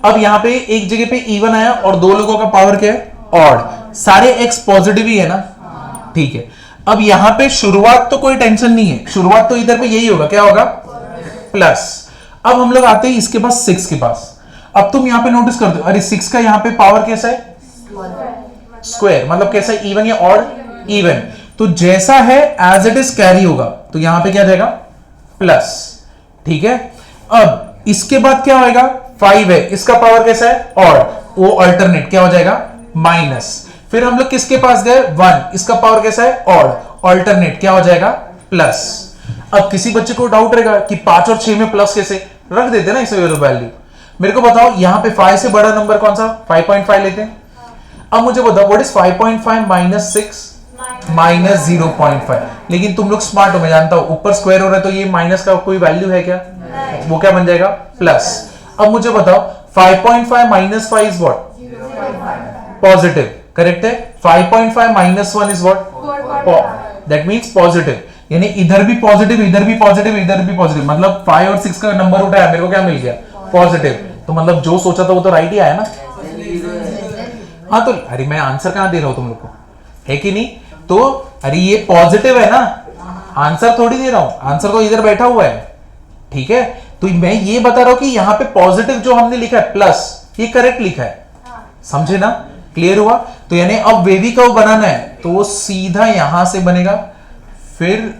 अब यहां पे एक जगह पे इवन आया और दो लोगों का पावर क्या है ऑड, सारे x पॉजिटिव ही है ना। ठीक है, अब यहां पे शुरुआत तो कोई टेंशन नहीं है, शुरुआत तो इधर पे यही होगा, क्या होगा प्लस। अब हम लोग आते हैं इसके पास 6 के पास। अब तुम यहां पे नोटिस कर दो, अरे 6 का यहां पे पावर कैसा है स्क्वायर, मतलब कैसा है इवन या ऑड, इवन। तो जैसा है एज इट इज कैरी होगा, तो यहां पे क्या जाएगा प्लस। ठीक है, अब इसके बाद क्या होगा 5 है, इसका पावर कैसा है ऑड, वो अल्टरनेट क्या हो जाएगा माइनस। फिर हम लोग किसके पास गए 1, इसका पावर कैसा है ऑड, अल्टरनेट क्या हो जाएगा प्लस। अब किसी बच्चे को डाउट रहेगा कि 5 और 6 में प्लस कैसे, रख देते ना इसे वैल्यू। मेरे को बताओ यहां पे 5 से बड़ा नंबर कौन सा, 5.5 लेते हैं। अब मुझे बताओ व्हाट इज 5.5 माइनस 6 माइनस 0.5। लेकिन तुम लोग स्मार्ट हो, मैं जानता हूं, ऊपर स्क्वायर हो रहा है तो ये माइनस का कोई वैल्यू है क्या, वो क्या बन जाएगा प्लस। अब मुझे बताओ 5.5 minus 5 is what positive, correct है। 5.5 minus 1 is what, that means positive, यानी इधर भी पॉजिटिव, इधर भी पॉजिटिव, इधर भी पॉजिटिव, मतलब 5 और 6 का नंबर उठाया, मेरे को क्या मिल गया पॉजिटिव। तो मतलब जो सोचा था वो तो राइट ही आया ना। हाँ तो अरे मैं आंसर कहां दे रहा हूं तुम लोग को, है कि नहीं। तो अरे ये पॉजिटिव है ना, आंसर थोड़ी दे रहा हूं, आंसर तो इधर बैठा हुआ है। ठीक है, तो मैं ये बता रहा हूं कि यहां पे पॉजिटिव जो हमने लिखा है प्लस, ये करेक्ट लिखा है, समझे ना, क्लियर हुआ। तो यानी अब वेवी कर्व बनाना है तो वो सीधा यहां से बनेगा फिर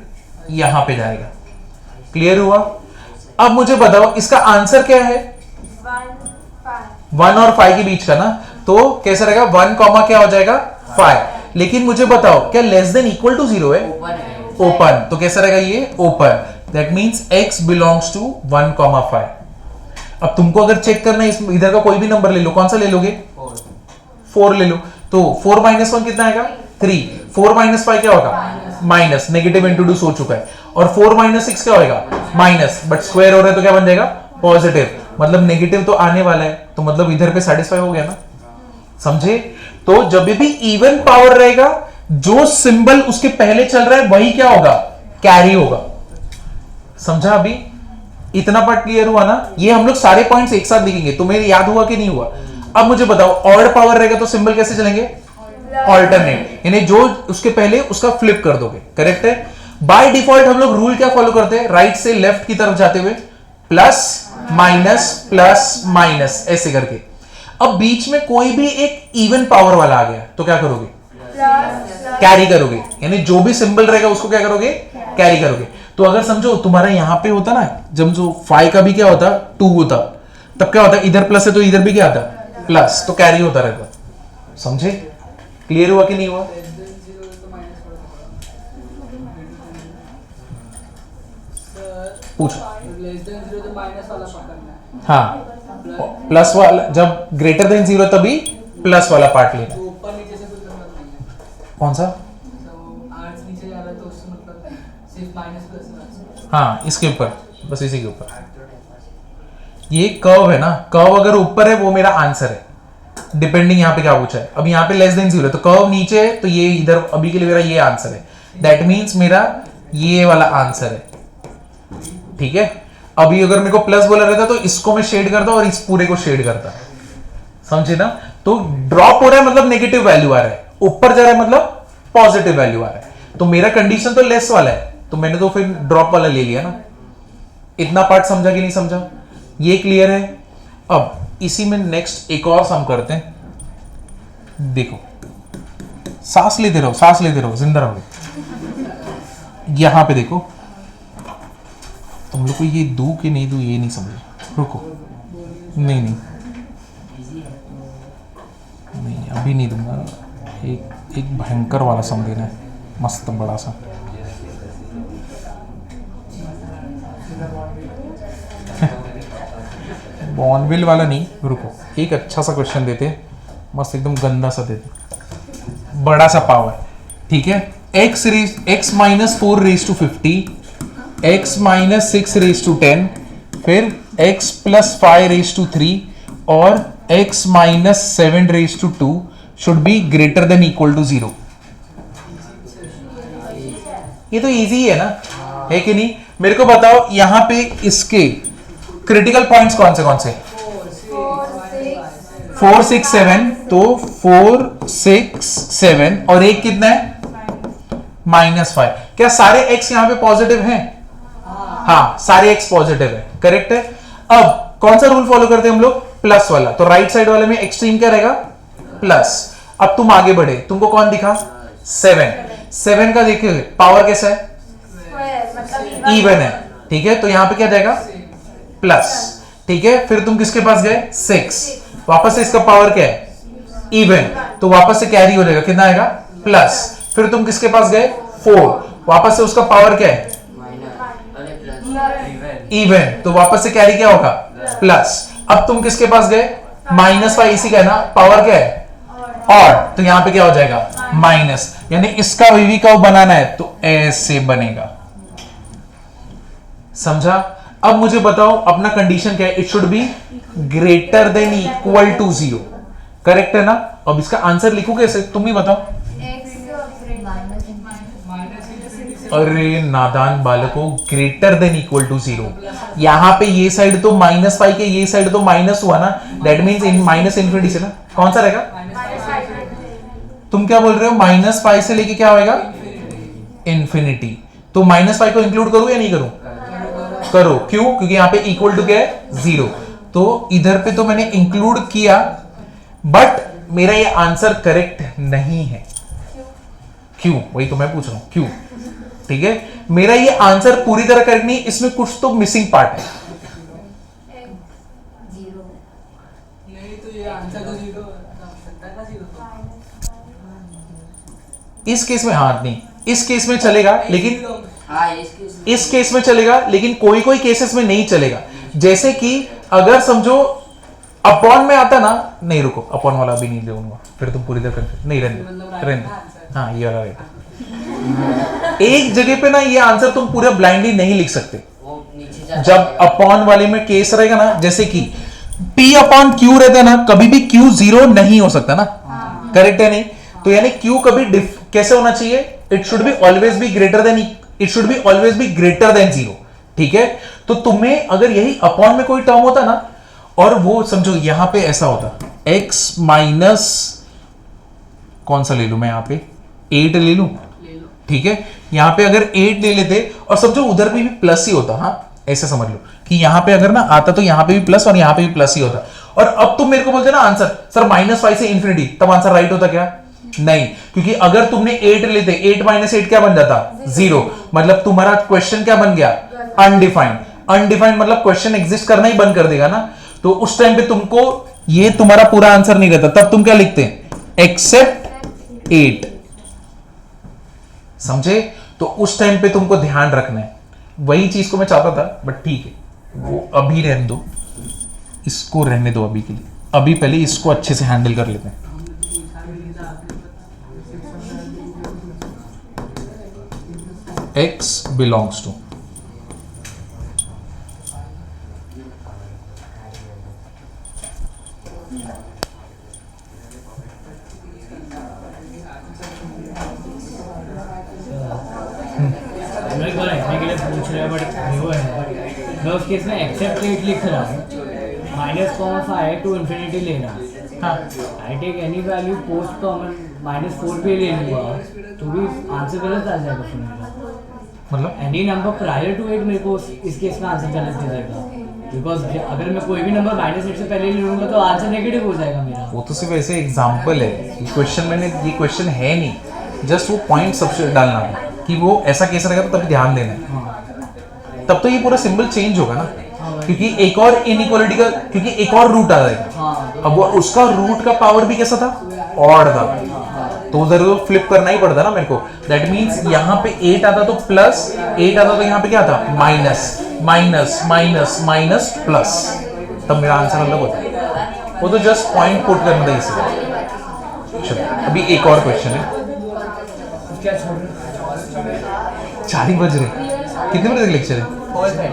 यहां पे जाएगा, क्लियर हुआ। अब मुझे बताओ इसका आंसर क्या है 1 और 5 के बीच का ना, तो कैसा रहेगा 1 कॉमा क्या हो जाएगा 5। लेकिन मुझे बताओ क्या लेस देन इक्वल टू 0 है, ओपन, तो कैसा रहेगा ये open, that means x belongs to 1 comma 5। अब तुमको अगर चेक करना है इधर का कोई भी नंबर ले लो, कौन सा ले लोगे 4 ले लो, तो 4 माइनस 1 कितना आएगा 3, 4 माइनस 5 क्या होगा माइनस, नेगेटिव इंट्रोड्यूस हो चुका है, और 4 माइनस 6 क्या होगा माइनस, बट स्क्वायर हो रहा है तो क्या बन जाएगा पॉजिटिव, मतलब नेगेटिव तो आने वाला है, तो मतलब इधर पे सेटिस्फाई हो गया ना, समझे। तो जब भी इवन पावर रहेगा जो सिंबल उसके पहले चल रहा है वही क्या होगा कैरी होगा, समझा। अभी इतना पार्ट क्लियर हुआ ना। ये हम लोग सारे पॉइंट्स एक साथ लिखेंगे, तुम्हें याद हुआ कि नहीं हुआ। अब मुझे बताओ ऑड पावर रहेगा तो सिंबल कैसे चलेंगे ऑल्टरनेट, यानी जो उसके पहले उसका फ्लिप कर दोगे, करेक्ट है। बाय डिफॉल्ट हम लोग रूल क्या फॉलो करते हैं, राइट से लेफ्ट की तरफ जाते हुए प्लस माइनस ऐसे करके। अब बीच में कोई भी एक इवन पावर वाला आ गया तो क्या करोगे कैरी करोगे, यानी जो भी सिंबल रहेगा उसको क्या करोगे कैरी करोगे। तो अगर समझो तुम्हारा यहां पे होता ना, जब जो 5 का भी क्या होता 2 होता, तब क्या होता इधर प्लस है तो इधर भी क्या आता प्लस, तो कैरी होता रहता, समझे। क्लियर हुआ कि नहीं हुआ। पूछो। लेस देन 0 तो माइनस वाला पकड़ना है, हाँ प्लस वाला, जब ग्रेटर देन 0 तभी प्लस वाला पार्ट लेना। तो ऊपर नीचे से कोई मतलब नहीं है, कौन सा, तो आर्ट्स नीचे जा रहा है तो उससे मतलब नहीं, सिर्फ माइनस प्लस। हाँ इसके ऊपर, बस इसी के ऊपर। ये कर्व है ना, कर्व अगर ऊपर है वो मेरा आंसर है, डिपेंडिंग यहाँ पे क्या पूछा है। अब यहाँ पे लेस देन 0 तो कर्व नीचे है, तो ये इधर अभी के लिए मेरा ये आंसर है, दैट मीन्स मेरा ये वाला आंसर है, ठीक है। अभी अगर मेरे को प्लस बोला रहता तो इसको मैं शेड करता और इस पूरे को शेड करता, समझे ना। तो ड्रॉप हो रहा है मतलब नेगेटिव वैल्यू आ रहा है, ऊपर जा रहा है मतलब पॉजिटिव वैल्यू आ रहा है, तो मेरा कंडीशन तो लेस वाला है, तो मैंने तो फिर ड्रॉप वाला ले लिया ना। इतना पार्ट समझा कि नहीं समझा, ये क्लियर है। अब इसी में नेक्स्ट एक और सम करते हैं, देखो सांस लेते रहो, सांस लेते रहो, जिंदा रहो। यहां पे देखो तुम लोग को ये दूं कि नहीं दूं ये नहीं समझ, रुको, नहीं नहीं नहीं अभी नहीं दूंगा, एक भयंकर वाला सम देना है, मस्त बड़ा सा। बॉर्नविल वाला नहीं, रुको, एक अच्छा सा क्वेश्चन देते, मस्त एकदम गंदा सा देते, बड़ा सा पावर, ठीक है। x minus 4 raise to 50, x minus 6 raise to 10, फिर x प्लस 5 रेज टू 3 और x minus 7 raise to 2 should be greater than equal to 0। ये तो इजी है ना, है कि नहीं? मेरे को बताओ यहां पे इसके क्रिटिकल पॉइंट्स कौन से 4 6 7, तो 4 6 7 और एक कितना है -5। क्या सारे x यहां पे पॉजिटिव हैं? हाँ, सारे x पॉजिटिव है, करेक्ट है। अब कौन सा रूल फॉलो करते हैं हम लोग? प्लस वाला। तो राइट साइड वाले में एक्सट्रीम क्या रहेगा? प्लस। अब तुम आगे बढ़े, तुमको कौन दिखा? 7 का देखिए पावर कैसा है? इवन है, ठीक है, तो यहां पे क्या जाएगा? प्लस, ठीक है। फिर तुम किसके पास गए? 6, वापस से इसका पावर क्या है? इवन, तो वापस से कैरी हो जाएगा, कितना आएगा? प्लस। फिर तुम किसके पास गए? 4, वापस से उसका पावर क्या है? इवन, तो वापस से कैरी क्या होगा? प्लस। अब तुम किसके पास गए? -5, इसी का है ना, पावर क्या है? और, तो यहां पे क्या हो जाएगा? माइनस। यानी इसका वीवी कर्व बनाना है तो ऐसे बनेगा, समझा? अब मुझे बताओ अपना कंडीशन क्या है? It should be greater than equal to 0, correct है ना? अब इसका आंसर लिखो कैसे, तुम ही बताओ। अरे नादान बालकों, ग्रेटर देन इक्वल टू 0। यहां पे ये साइड तो -5 के ये साइड तो माइनस हुआ ना, that means in minus infinity से ना, कौन सा रहेगा? तुम क्या बोल रहे हो? -5 से लेके क्या होएगा? इन्फिनिटी। तो -5 को इंक्लूड करूं या नहीं करूं? करो। क्यों? क्योंकि यहां पे इक्वल टू क्या है? 0। तो इधर पे तो मैंने इंक्लूड किया, बट मेरा ये आंसर करेक्ट नहीं है। क्यों? वही तो मैं पूछ रहा हूं, क्यों? ठीक है, मेरा ये आंसर पूरी तरह करेक्ट नहीं, इसमें कुछ तो मिसिंग पार्ट है। नहीं तो ये आंसर तो 0 सकता है ना, 0 इस केस में हाँ नहीं, इस केस में चलेगा, लेकिन इस केस में चलेगा, लेकिन कोई कोई केसेस में नहीं चलेगा। जैसे कि अगर समझो अपॉन में आता ना, नहीं रुको, अपॉन वाला भी नहीं दूंगा, फिर तुम पूरी तरह कंफ्यूज नहीं रहने। हाँ, ये वाला राइट। एक जगह पे ना ये आंसर तुम पूरा ब्लाइंडली नहीं लिख सकते। जब अपॉन वाले में केस रहेगा ना, जैसे कि P अपॉन Q रहता है ना, कभी भी Q 0 नहीं हो सकता ना, करेक्ट है नहीं? तो यानी Q कभी कैसे होना चाहिए? It should be always be greater then, it should be always be greater then 0, ठीक है? तो तुम्हें अगर यही अपॉन में कोई टर्म होता ना, और वो समझो यहां पे ऐसा होता, x माइनस कौन सा ले लूं मैं, यहां पे 8 ले लूं, ठीक है? यहां पे अगर 8 ले लेते और समझो उधर भी प्लस ही होता, हाँ ऐसे समझ लो कि यहां पे अगर ना आता तो यहां पे भी प्लस और यहां पे भी प्लस ही होता, और अब तुम मेरे को बोलते ना आंसर सर -5 से इन्फिनिटी, तब आंसर राइट होता क्या? नहीं, क्योंकि अगर तुमने 8 लेते, 8 - 8 क्या बन जाता? 0। मतलब तुम्हारा क्वेश्चन क्या बन गया? अनडिफाइंड। अनडिफाइंड मतलब क्वेश्चन एग्जिस्ट करना ही बंद कर देगा ना, तो उस टाइम पे तुमको ये तुम्हारा पूरा आंसर नहीं रहता, तब तुम क्या लिखते हैं? एक्सेप्ट 8, समझे? तो उस टाइम पे तुमको ध्यान रखना है, वही चीज को मैं चाहता था, बट ठीक है, वो अभी रहने दो, इसको रहने दो अभी के लिए, अभी पहले इसको अच्छे से हैंडल कर लेते हैं। X belongs to, पूछ रहे हैं, बट वो है मैं उस केस में एक्सेप्ट 8 लिख रहा हूँ, -5 टू इन्फिनिटी ले रहा हूँ। हाँ, I take any value post common -4 पे ले लूँगा तो भी आंसर गलत आ जाएगा फिर मेरा। मतलब एनी नंबर प्रायर टू 8 मेरे को इस केस में आंसर गलत दे देगा, बिकॉज अगर मैं कोई भी नंबर -8 से पहले ले लूँगा तो आंसर नेगेटिव हो जाएगा मेरा। वो तो सिर्फ ऐसे एग्जाम्पल है, ये क्वेश्चन मैंने, ये क्वेश्चन है नहीं, जस्ट वो पॉइंट सबसे डालना है कि वो ऐसा केस रहेगा तो तभी ध्यान देना है। तब तो ये पूरा सिंबल चेंज होगा ना, क्योंकि एक और इनइक्वालिटी का, क्योंकि एक और रूट आ जाएगा। अब वो उसका रूट का पावर भी कैसा था, ऑड था, तो उधर तो फ्लिप करना ही पड़ता ना मेरे को। दैट मींस यहाँ पे 8 आता तो प्लस, 8 आता तो यहाँ पे क्या था, minus minus minus minus plus, तब मेरा आंसर अलग होता। वो तो जस्ट पॉइंट पुट करना था इसलिए। चलो अभी एक और क्वेश्चन है। क्या छोड़ रहे 4 ही बज रहे, कितने बजे तक लेक्चर है? 4:30।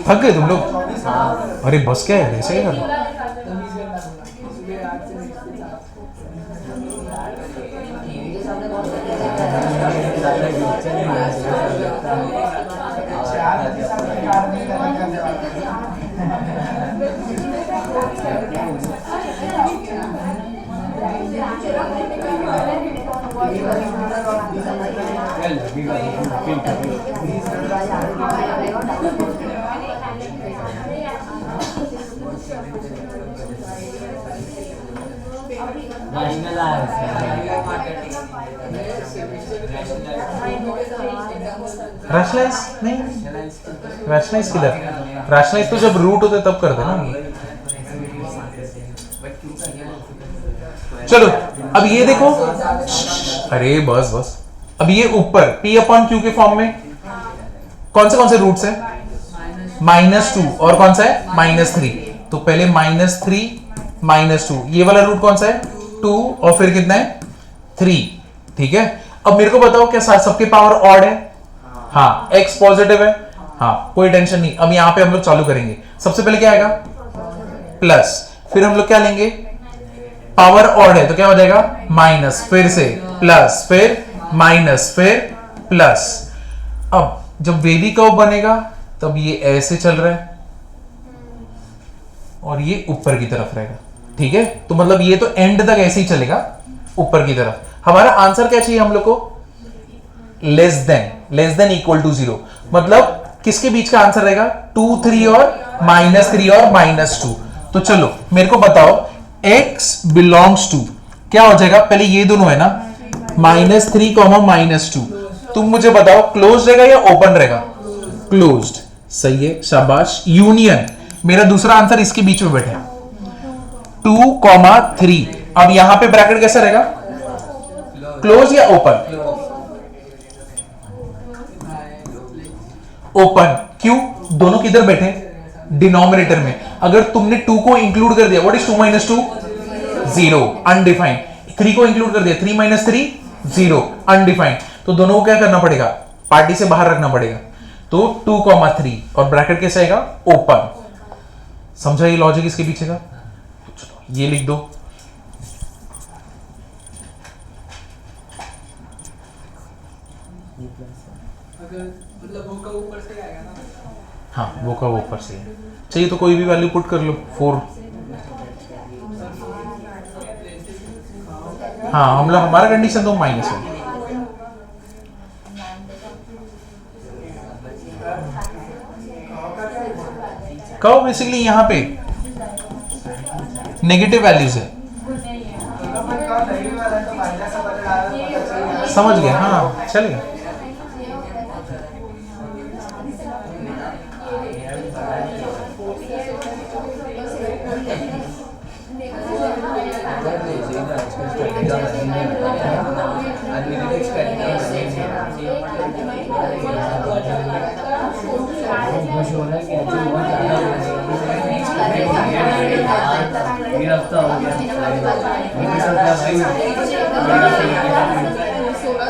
थक गए तुम लोग? अरे बस क्या है, ऐसे क्या कर रहे हो? रैशनल रैशनलाइज नहीं, रैशनलाइज किधर? रैशनलाइज तो जब रूट होते तब करते ना। चलो अब ये देखो, अरे बस बस, अब ये ऊपर P अपॉन Q के फॉर्म में कौन से रूट्स है? -2 और कौन सा है, -3। तो पहले -3 -2, ये वाला रूट कौन सा है, 2, और फिर कितना है, 3। ठीक है, अब मेरे को बताओ क्या सबके पावर ऑड है? हाँ, x पॉजिटिव है, हाँ कोई टेंशन नहीं। अब यहां पे हम लोग चालू करेंगे। सबसे पहले क्या आएगा, प्लस, फिर हम लोग क्या लेंगे, पावर ऑड है तो क्या हो जाएगा, माइनस, फिर से प्लस, फिर माइनस, फिर प्लस। अब जब वेवी कर्व बनेगा तब ये ऐसे चल रहा है और ये ऊपर की तरफ रहेगा। ठीक है, तो मतलब ये तो एंड तक ऐसे ही चलेगा ऊपर की तरफ। हमारा आंसर क्या चाहिए हम लोग को, लेस देन इक्वल टू 0। मतलब किसके बीच का आंसर रहेगा, 2 3 और -3 और -2। तो चलो मेरे को बताओ x बिलोंग्स टू क्या हो जाएगा, पहले ये दोनों है ना, -3, -2। तुम मुझे बताओ क्लोज रहेगा या ओपन रहेगा, क्लोज्ड। सही है, शाबाश। यूनियन, मेरा दूसरा आंसर इसके बीच में बैठा है, 2, 3। अब यहां पे ब्रैकेट कैसा रहेगा, क्लोज या ओपन, ओपन। क्यों, दोनों किधर बैठे, डिनोमिनेटर में। अगर तुमने 2 को इंक्लूड कर दिया, व्हाट इज 2 - 2, 0, अनडिफाइंड। 3 को इंक्लूड कर दिया, 3 - 3, 0, अनडिफाइंड। तो दोनों को क्या करना पड़ेगा, पार्टी से बाहर रखना पड़ेगा। तो 2, 3 और ब्रैकेट कैसे आएगा, ओपन। समझा ये लॉजिक इसके पीछे का? ये लिख दो, मतलब वो का ऊपर से आएगा ना। हाँ वो का ऊपर से है। चाहिए तो कोई भी वैल्यू पुट कर लो, 4। हाँ हम लोग, हमारा कंडीशन तो माइनस है। कहो बेसिकली यहाँ पे नेगेटिव वैल्यूज है, समझ गए? हाँ चलेगा।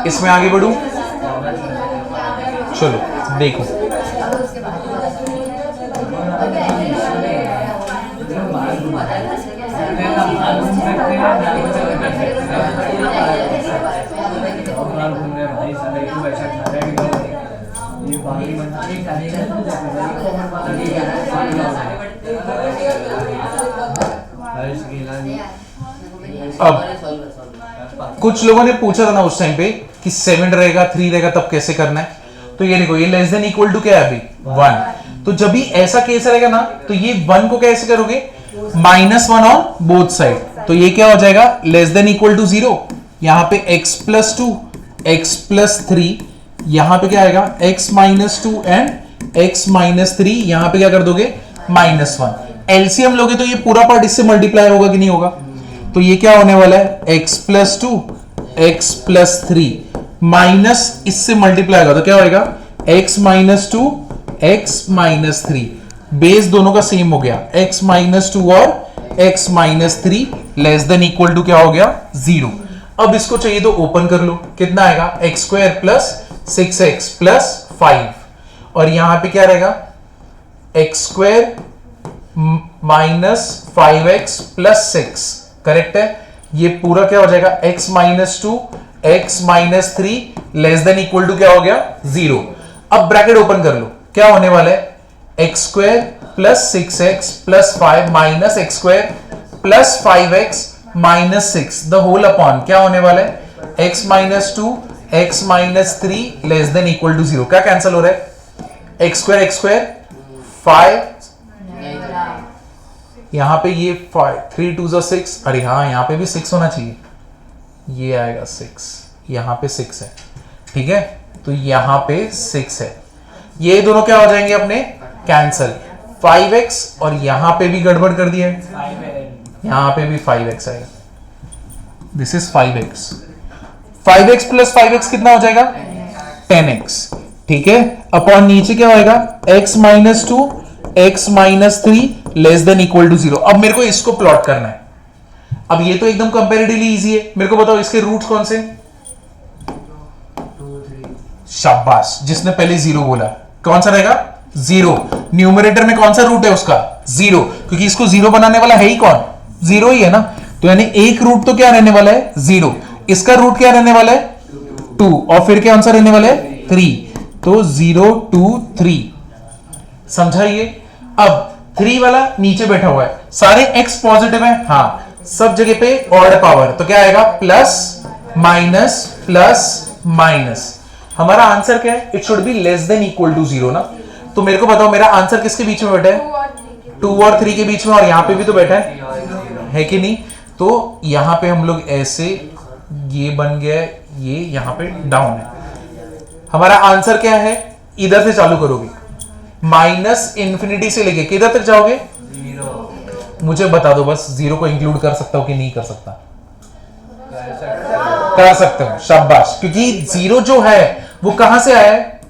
इसमें आगे बढ़ूं, चलो देखो। अब कुछ लोगों ने पूछा था ना उस टाइम पे कि 7 रहेगा 3 रहेगा तब कैसे करना है। तो ये देखो, ये लेस देन इक्वल टू क्या है अभी, 1। तो जब भी ऐसा केस रहेगा ना तो ये 1 को कैसे करोगे, -1 ऑन बोथ साइड। तो ये क्या हो जाएगा, लेस देन इक्वल टू 0। यहाँ पे x + 2 x + 3 यहां पे क्या आएगा x minus 2 and x minus 3, यहां पे क्या कर दोगे -1। एलसीएम लोगे तो ये पूरा पार्ट इससे मल्टीप्लाई होगा कि नहीं होगा, तो ये क्या होने वाला है x plus 2 x plus 3 minus इससे मल्टीप्लाई होगा तो क्या होगा x minus 2 x minus 3, base दोनों का सेम हो गया, x माइनस 2 और x minus 3 less than equal to क्या हो गया 0। अब इसको चाहिए तो ओपन कर लो, कितना आएगा x square plus 6x plus 5 और यहां पे क्या रहेगा x square minus 5x plus 6, correct है। ये पूरा क्या हो जाएगा x minus 2 x minus 3 less than equal to क्या हो गया 0। अब ब्रैकेट ओपन कर लो, क्या होने वाला है x square plus 6x plus 5 minus x square plus 5x minus 6 the whole upon क्या होने वाला है x minus 2 x minus 3 less than equal to 0। क्या कैंसिल हो रहा है x स्क्वायर 5, यहां पे ये 5 3 2 6, अरे हाँ यहां पे भी 6 होना चाहिए, ये आएगा 6, यहां पे 6 है, ठीक है, तो यहां पे 6 है, ये दोनों क्या हो जाएंगे अपने कैंसिल, 5x और यहां पे भी गड़बड़ कर दिया है, यहां पे भी 5x आएगा, this is 5x, 5x plus 5x कितना हो जाएगा 10x, ठीक है, अपॉन नीचे क्या होएगा x minus 2 x minus 3 less than equal to 0। अब मेरे को इसको प्लॉट करना है, अब ये तो एकदम कंपैरेटिवली इजी है, मेरे को बताओ इसके रूट्स कौन से, 2 3 शाबाश, जिसने पहले 0 बोला कौन सा रहेगा 0, न्यूमरेटर में कौन सा रूट है उसका 0, क्योंकि इसको 0 बनाने वाला है ही कौन 0 ही है ना, तो यानी एक रूट तो क्या रहने वाला है 0, इसका रूट क्या रहने वाला है 2 और फिर क्या आंसर रहने वाला है 3, तो 0 2 3, समझा ये। अब 3 वाला नीचे बैठा हुआ है, सारे x पॉजिटिव है, हाँ सब जगह पे ऑड पावर, तो क्या आएगा प्लस माइनस, हमारा आंसर क्या है it should be less than equal to 0 ना, तो मेरे को बताओ मेरा आंसर किसके बीच में बैठा है 2 और 3 के बीच में, और यहां पे भी तो बैठा है कि नहीं, तो यहां पे हम लोग ऐसे, ये बन गया ये यहां पे डाउन है, हमारा आंसर क्या है इधर से चालू करोगे माइनस इंफिनिटी से लेके किधर तक जाओगे 0, मुझे बता दो बस 0 को इंक्लूड कर सकता हो कि नहीं कर सकता, कर सकते हो, शाबाश, क्योंकि 0 जो है वो कहां से आया है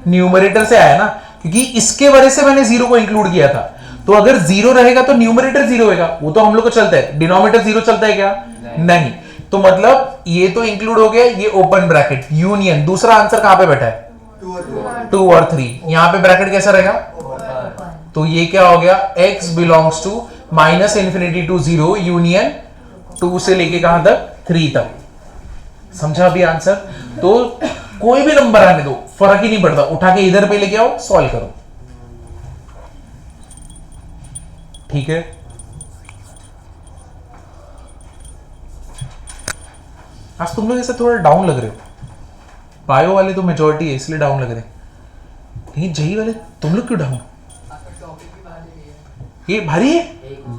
न्यूमरेटर से आया ना, क्योंकि इसके वजह से मैंने 0 को इंक्लूड किया था, तो अगर 0 रहेगा तो न्यूमरेटर 0 होगा, वो तो हम लोग को चलता है, डिनोमिनेटर 0 चलता है क्या नहीं, तो मतलब ये तो इंक्लूड हो गया, ये ओपन ब्रैकेट यूनियन, दूसरा आंसर कहां पे बैठा है 2 और 3, यहां पे ब्रैकेट कैसा रहेगा, तो ये क्या हो गया x belongs to minus infinity to 0 union 2 से लेके कहां तक 3 तक, समझा अभी आंसर। तो कोई भी नंबर आने दो फर्क ही नहीं पड़ता, उठा के इधर पे लेके आओ सॉल्व करो, ठीक है। आज तुम लोग ऐसे थोड़ा डाउन लग रहे हो, बायो वाले तो मेजॉरिटी है इसलिए डाउन लग रहे हैं, लेकिन जही वाले तुम लोग क्यों डाउन, ये भारी है,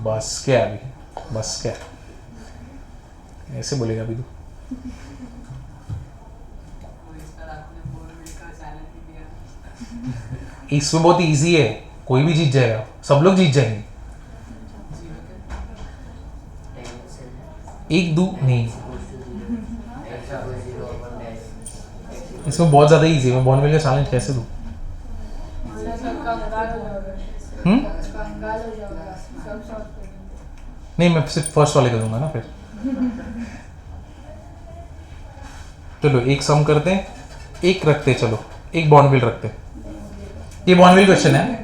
बस क्या अभी, बस क्या ऐसे बोलेगा अभी तू, इसमें बहुत इजी है, कोई भी जीत जाएगा, सब लोग जीत जाएंगे, 1 2 नहीं, इसमें बहुत ज्यादा इजी है, मैं बॉर्नविल का चैलेंज कैसे दूं, नहीं मैं सिर्फ फर्स्ट वाले का दूंगा ना फिर, चलो एक सम करते हैं, एक रखते हैं, चलो एक बॉर्नविल रखते हैं, ये बॉर्नविल क्वेश्चन है,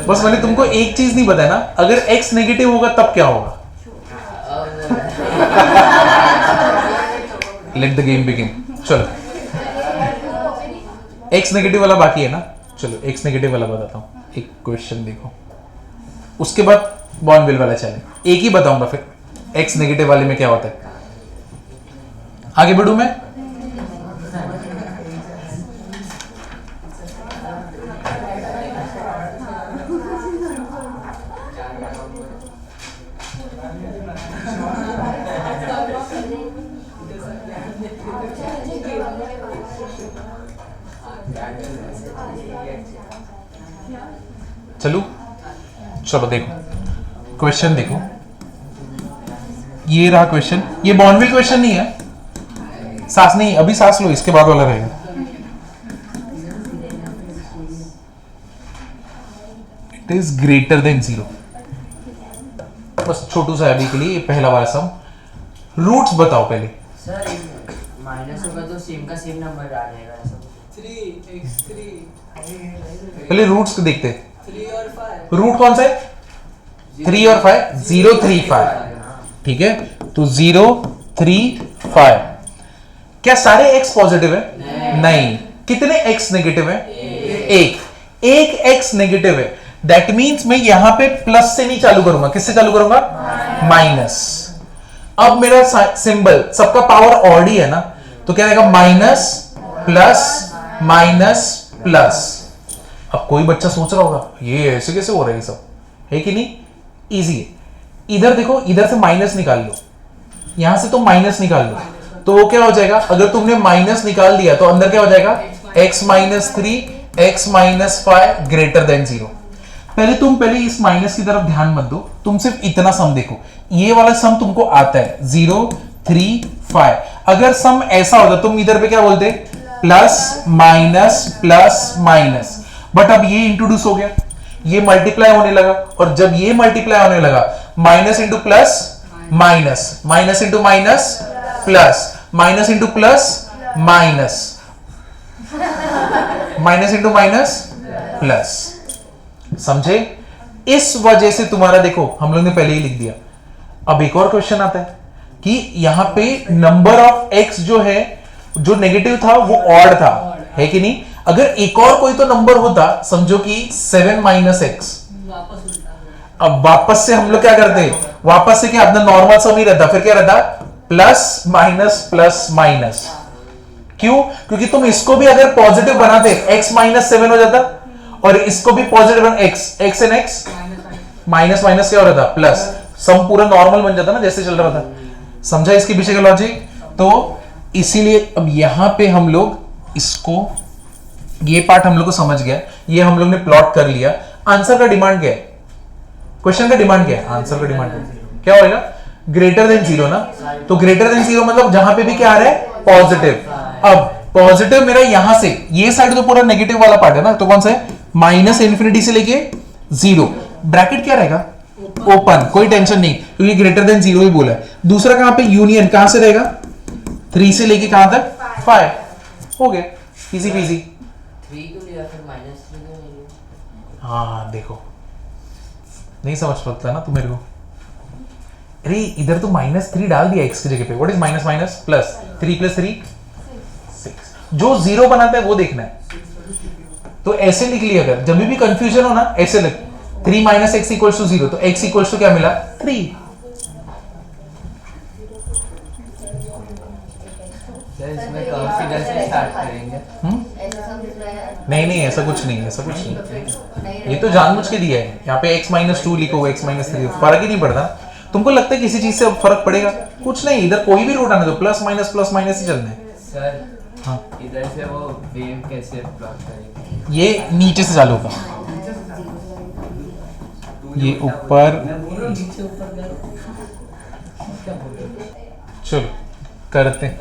बस मैंने तुमको एक चीज नहीं बताया ना, अगर x नेगेटिव होगा तब क्या होगा, लेट द गेम बिगिन, चलो x नेगेटिव वाला बाकी है ना, चलो x नेगेटिव वाला बताता हूँ, एक क्वेश्चन देखो, उसके बाद बॉर्नविल वाला चैलेंज, एक ही बताऊंगा फिर x नेगेटिव वाले में क्या होता है, आगे बढ़ू मैं, चलो चलो देखो क्वेश्चन देखो, ये रहा क्वेश्चन। ये बॉर्नविल क्वेश्चन नहीं है, सांस नहीं, अभी सांस लो, इसके बाद वाला रहेगा। It is greater then 0। बस छोटू सा अभी के लिए पहला वाला सम। रूट्स बताओ पहले। सर माइनस होगा तो सेम का सेम नंबर आ जाएगा ऐसा। 3x3 पहले रूट्स देखते हैं। 3 और 5 रूट कौन सा है? 3 और 5, 0 3 5। ठीक है, तो 0 3 5। क्या सारे x पॉजिटिव है? नहीं। कितने x नेगेटिव है? एक x नेगेटिव है। दैट मींस मैं यहां पे प्लस से नहीं चालू करूंगा, किससे चालू करूंगा? माइनस। अब मेरा सिंबल सबका पावर ऑड ही है ना, तो क्या रहेगा? Minus plus. अब कोई बच्चा सोच रहा होगा ये ऐसे कैसे हो रहा है, ये सब है कि नहीं? इजी है। इधर देखो, इधर से माइनस निकाल लो, यहां से तो माइनस निकाल लो, तो वो क्या हो जाएगा? अगर तुमने माइनस निकाल दिया तो अंदर क्या हो जाएगा? x minus 3 x minus 5 greater than 0। पहले इस माइनस की तरफ ध्यान मत दो, तुम सिर्फ इतना सम देखो। ये वाला सम तुमको आता है 0 3 5। अगर सम ऐसा होता तुम इधर पे क्या बोलते? Plus minus. बट अब ये इंट्रोड्यूस हो गया, ये मल्टीप्लाई होने लगा, और जब ये मल्टीप्लाई होने लगा, minus into plus minus, minus into minus plus, minus into plus minus, minus into minus plus. समझे? इस वजह से तुम्हारा देखो, हम लोग ने पहले ही लिख दिया। अब एक और क्वेश्चन आता है कि यहां पे नंबर ऑफ x जो है, जो नेगेटिव था वो ऑड था, है कि नहीं? अगर एक और कोई तो नंबर होता, समझो कि 7 माइनस x, वापस उल्टा। अब वापस से हम लोग क्या करते? वापस से क्या अपना नॉर्मल सम ही रहता, फिर क्या रहता? Plus minus. क्यों? क्योंकि तुम इसको भी अगर पॉजिटिव बनाते, x माइनस 7 हो जाता, और इसको भी पॉजिटिव बना, x and x minus minus क्या हो रहा था? प्लस। सम पूरा नॉर्मल बन जाता ना, जैसे चल रहा था। समझा इसके पीछे का लॉजिक? तो इसीलिए अब यहां पे हम लोग इसको, ये पार्ट हम लोग को समझ गया, ये हम लोग ने प्लॉट कर लिया। आंसर का डिमांड क्या है? क्वेश्चन का डिमांड क्या है? आंसर का डिमांड क्या होगा? ग्रेटर देन 0 ना। तो ग्रेटर देन 0 मतलब जहां पे भी क्या आ रहा है? पॉजिटिव। अब पॉजिटिव मेरा यहां से, ये साइड तो पूरा नेगेटिव वाला पार्ट है ना, तो कौन सा है? माइनस इंफिनिटी से लेके 0। ब्रैकेट क्या रहेगा? ओपन। कोई टेंशन नहीं, क्योंकि ग्रेटर देन 0 ही बोला है। दूसरा कहां पे? यूनियन। कहां से रहेगा? 3 से लेके कहां तक? 5। हो गया, इजी पीजी। 3 क्यों लिया फिर? माइनस 3 क्यों नहीं लिया? हाँ देखो, नहीं समझ पाता ना तू मेरे को। अरे इधर तो -3 डाल दिया x की जगह पे। What is minus minus plus? 3 + 3 6। जो 0 बनाता है वो देखना है, तो ऐसे लिख लिया। अगर जब भी कंफ्यूजन हो ना, ऐसे लिख 3 - x = 0, तो x = क्या मिला? 3। सर इसमें कर्व सीधा से स्टार्ट करेंगे। नहीं ऐसा कुछ नहीं। ये तो जानबूझ के दिया है। यहाँ पे x - 2 लिखो, x - 3, फर्क ही नहीं पड़ता। तुमको लगता है किसी चीज से फर्क पड़ेगा? कुछ नहीं, इधर कोई भी रूट आने दो, प्लस माइनस ही चलना है। सर हाँ, इधर से वो वेव कैसे प्लॉट करेंगे? ये नीचे से चालू होगा, ये ऊपर। नीचे ऊपर करो। क्या बोल रहे हो? चलो करते हैं।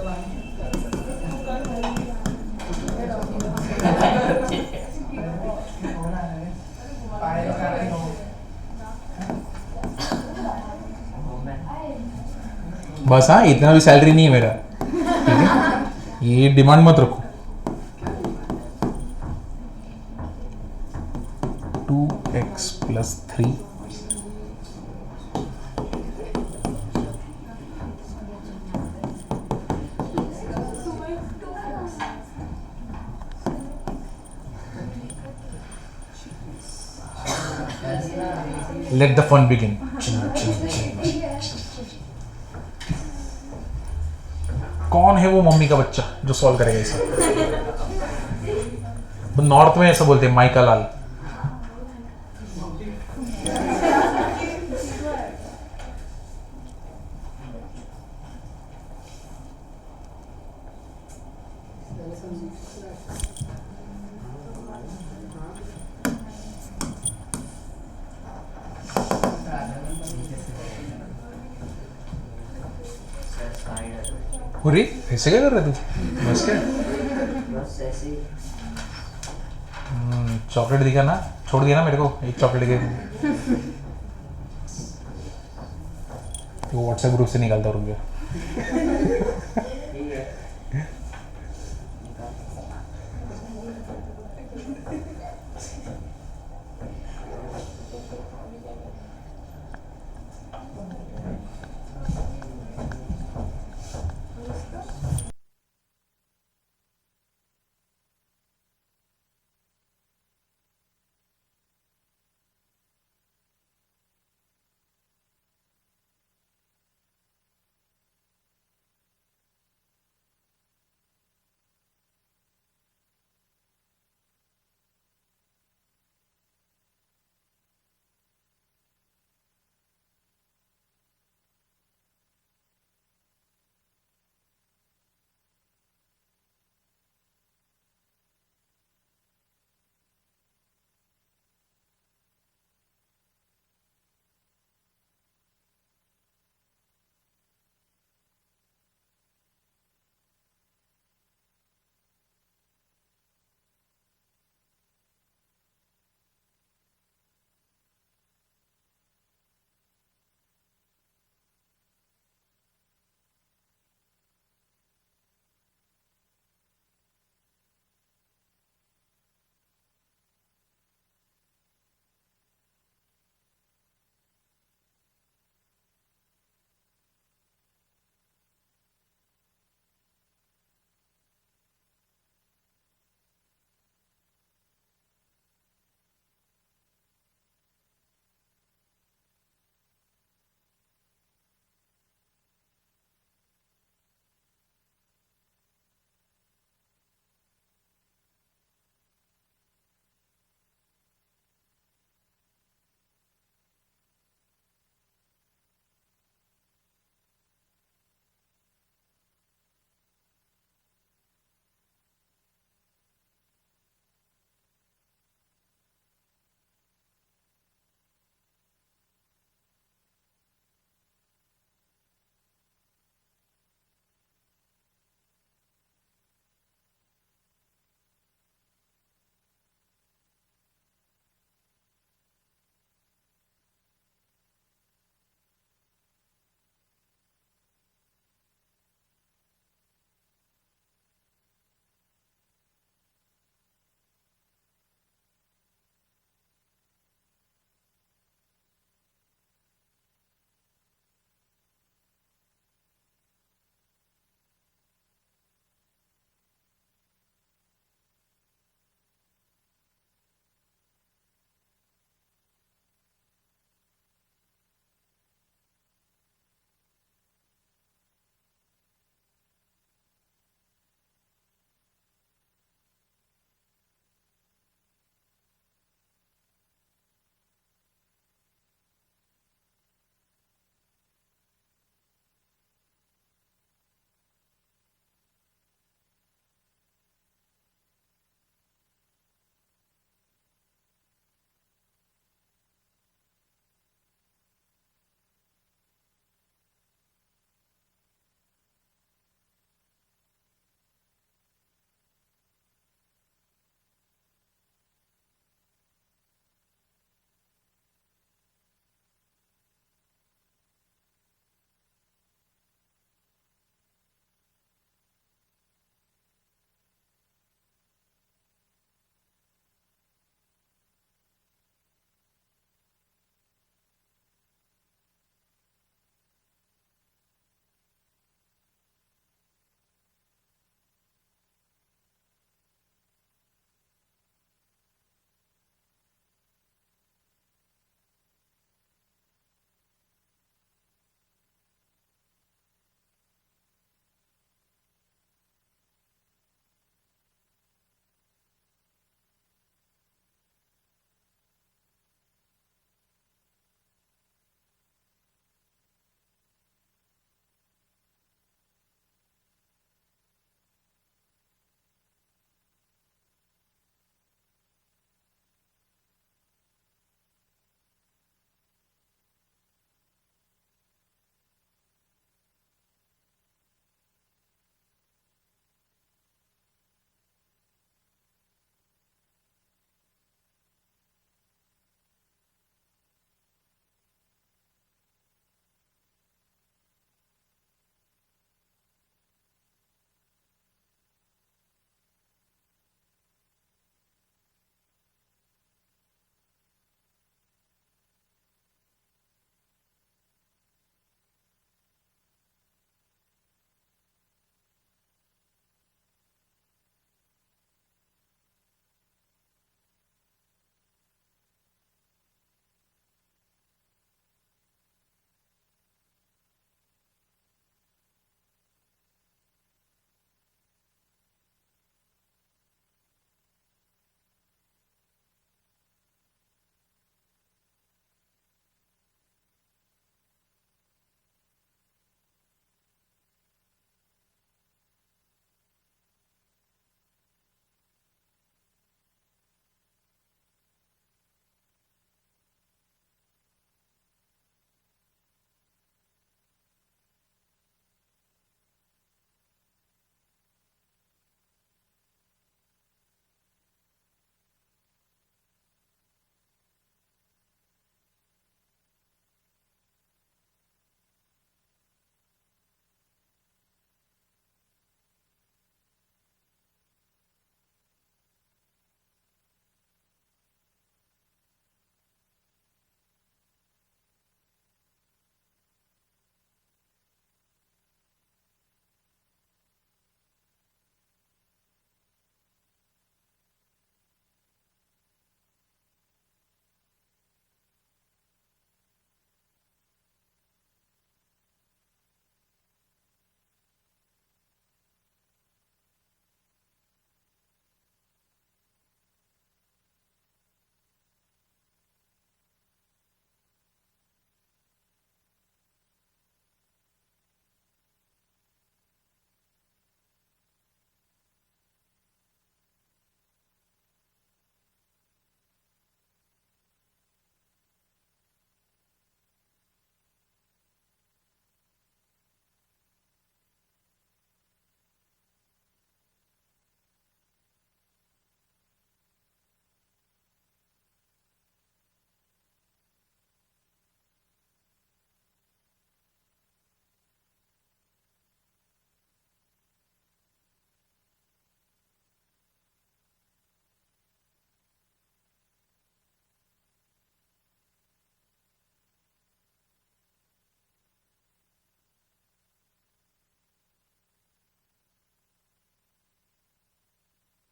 बस हाँ, इतना भी सैलरी नहीं है मेरा, ठीक है? ये डिमांड मत रखो। 2x + 3 Let the fun begin. कौन है वो मम्मी का बच्चा जो सॉल्व करेगा इसे? नॉर्थ में ऐसा बोलते हैं, माइका लाल। अरे ऐसे क्या कर रहा है तू? बस क्या? बस ऐसे ही चॉकलेट दिखा ना, छोड़ दिया ना मेरे को एक चॉकलेट के। तो व्हाट्सएप ग्रुप से निकालता रुक गया। ठीक है